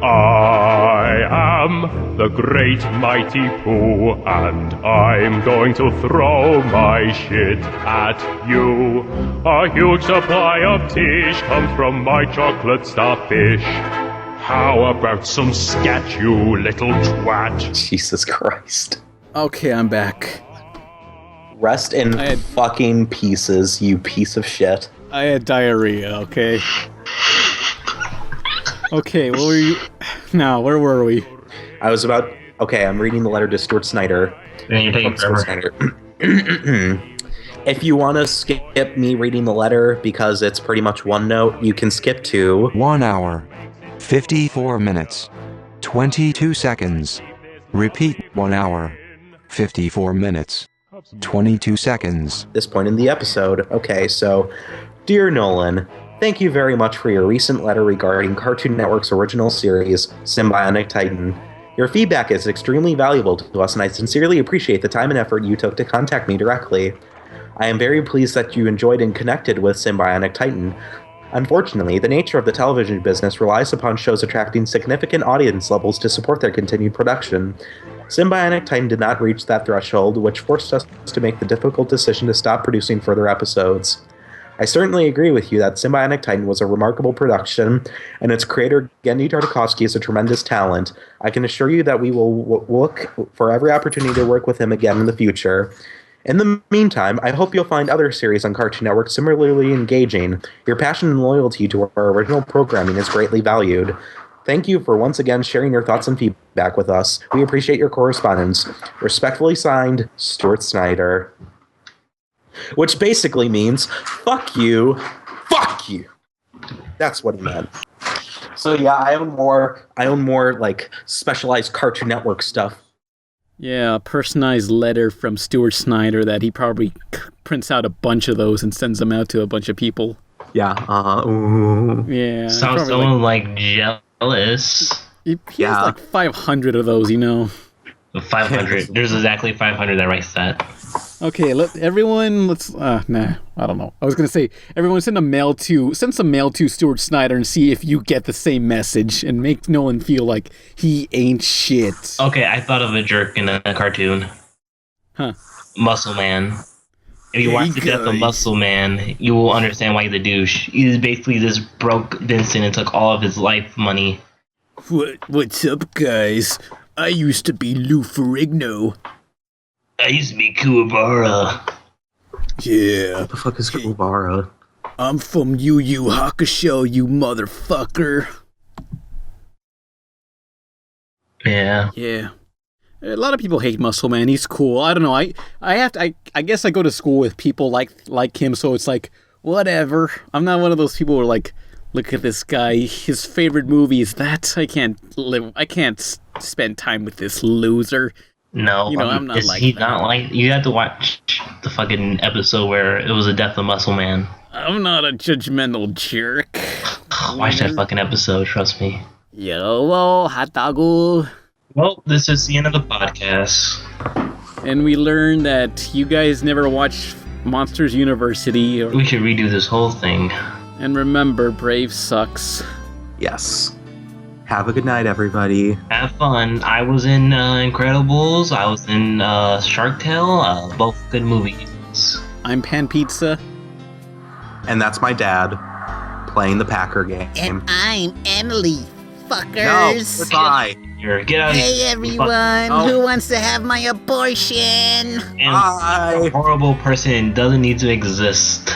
I am the great mighty Pooh, and I'm going to throw my shit at you. A huge supply of tish comes from my chocolate starfish. How about some scat, you little twat? Jesus Christ. Okay, I'm back. Rest in fucking pieces, you piece of shit. I had diarrhea, okay? Okay, what were you... Now, where were we? I'm reading the letter to Stuart Snyder. And you're taking forever. If you want to skip me reading the letter, because it's pretty much one note, you can skip to... 1 hour, 54 minutes, 22 seconds. Repeat 1 hour, 54 minutes, 22 seconds. This point in the episode. Okay, so... Dear Nolan, thank you very much for your recent letter regarding Cartoon Network's original series, Symbionic Titan. Your feedback is extremely valuable to us, and I sincerely appreciate the time and effort you took to contact me directly. I am very pleased that you enjoyed and connected with Symbionic Titan. Unfortunately, the nature of the television business relies upon shows attracting significant audience levels to support their continued production. Symbionic Titan did not reach that threshold, which forced us to make the difficult decision to stop producing further episodes. I certainly agree with you that Symbionic Titan was a remarkable production, and its creator, Genndy Tartakovsky, is a tremendous talent. I can assure you that we will look for every opportunity to work with him again in the future. In the meantime, I hope you'll find other series on Cartoon Network similarly engaging. Your passion and loyalty to our original programming is greatly valued. Thank you for once again sharing your thoughts and feedback with us. We appreciate your correspondence. Respectfully signed, Stuart Snyder. Which basically means, fuck you, fuck you. That's what he meant. So yeah, I own more like specialized Cartoon Network stuff. Yeah, a personalized letter from Stuart Snyder that he probably prints out a bunch of those and sends them out to a bunch of people. Yeah, Yeah. Sounds someone like jealous. He has like 500 of those, 500. There's exactly 500 that writes that. Okay, let's I don't know. I was gonna say everyone send some mail to Stuart Snyder and see if you get the same message and make Nolan feel like he ain't shit. Okay, I thought of a jerk in a cartoon. Huh. Muscle Man. If you watch the death of Muscle Man, you will understand why he's a douche. He's basically this broke Vincent and took all of his life money. What's up, guys? I used to be Lou Ferrigno. I used to be Kuwabara. Yeah. What the fuck is Kuwabara? I'm from Yu Yu Hakusho, you motherfucker. Yeah. Yeah. A lot of people hate Muscle Man. He's cool. I don't know. I guess I go to school with people like him, so it's like, whatever. I'm not one of those people who are like, look at this guy. His favorite movie is that. I can't spend time with this loser. No, I'm not like he's that. not like. You have to watch the fucking episode where it was the death of Muscle Man. I'm not a judgmental jerk. Watch that fucking episode, trust me. Yo, hot doggo. Well, this is the end of the podcast. And we learned that you guys never watched Monsters University. We should redo this whole thing. And remember, Brave sucks. Yes. Have a good night, everybody. Have fun. I was in Incredibles. I was in Shark Tale. Both good movies. I'm Pan Pizza. And that's my dad playing the Packer game. And I'm Emily, fuckers. No, goodbye. Get out of here. Hey, everyone. Who wants to have my abortion? And a horrible person doesn't need to exist.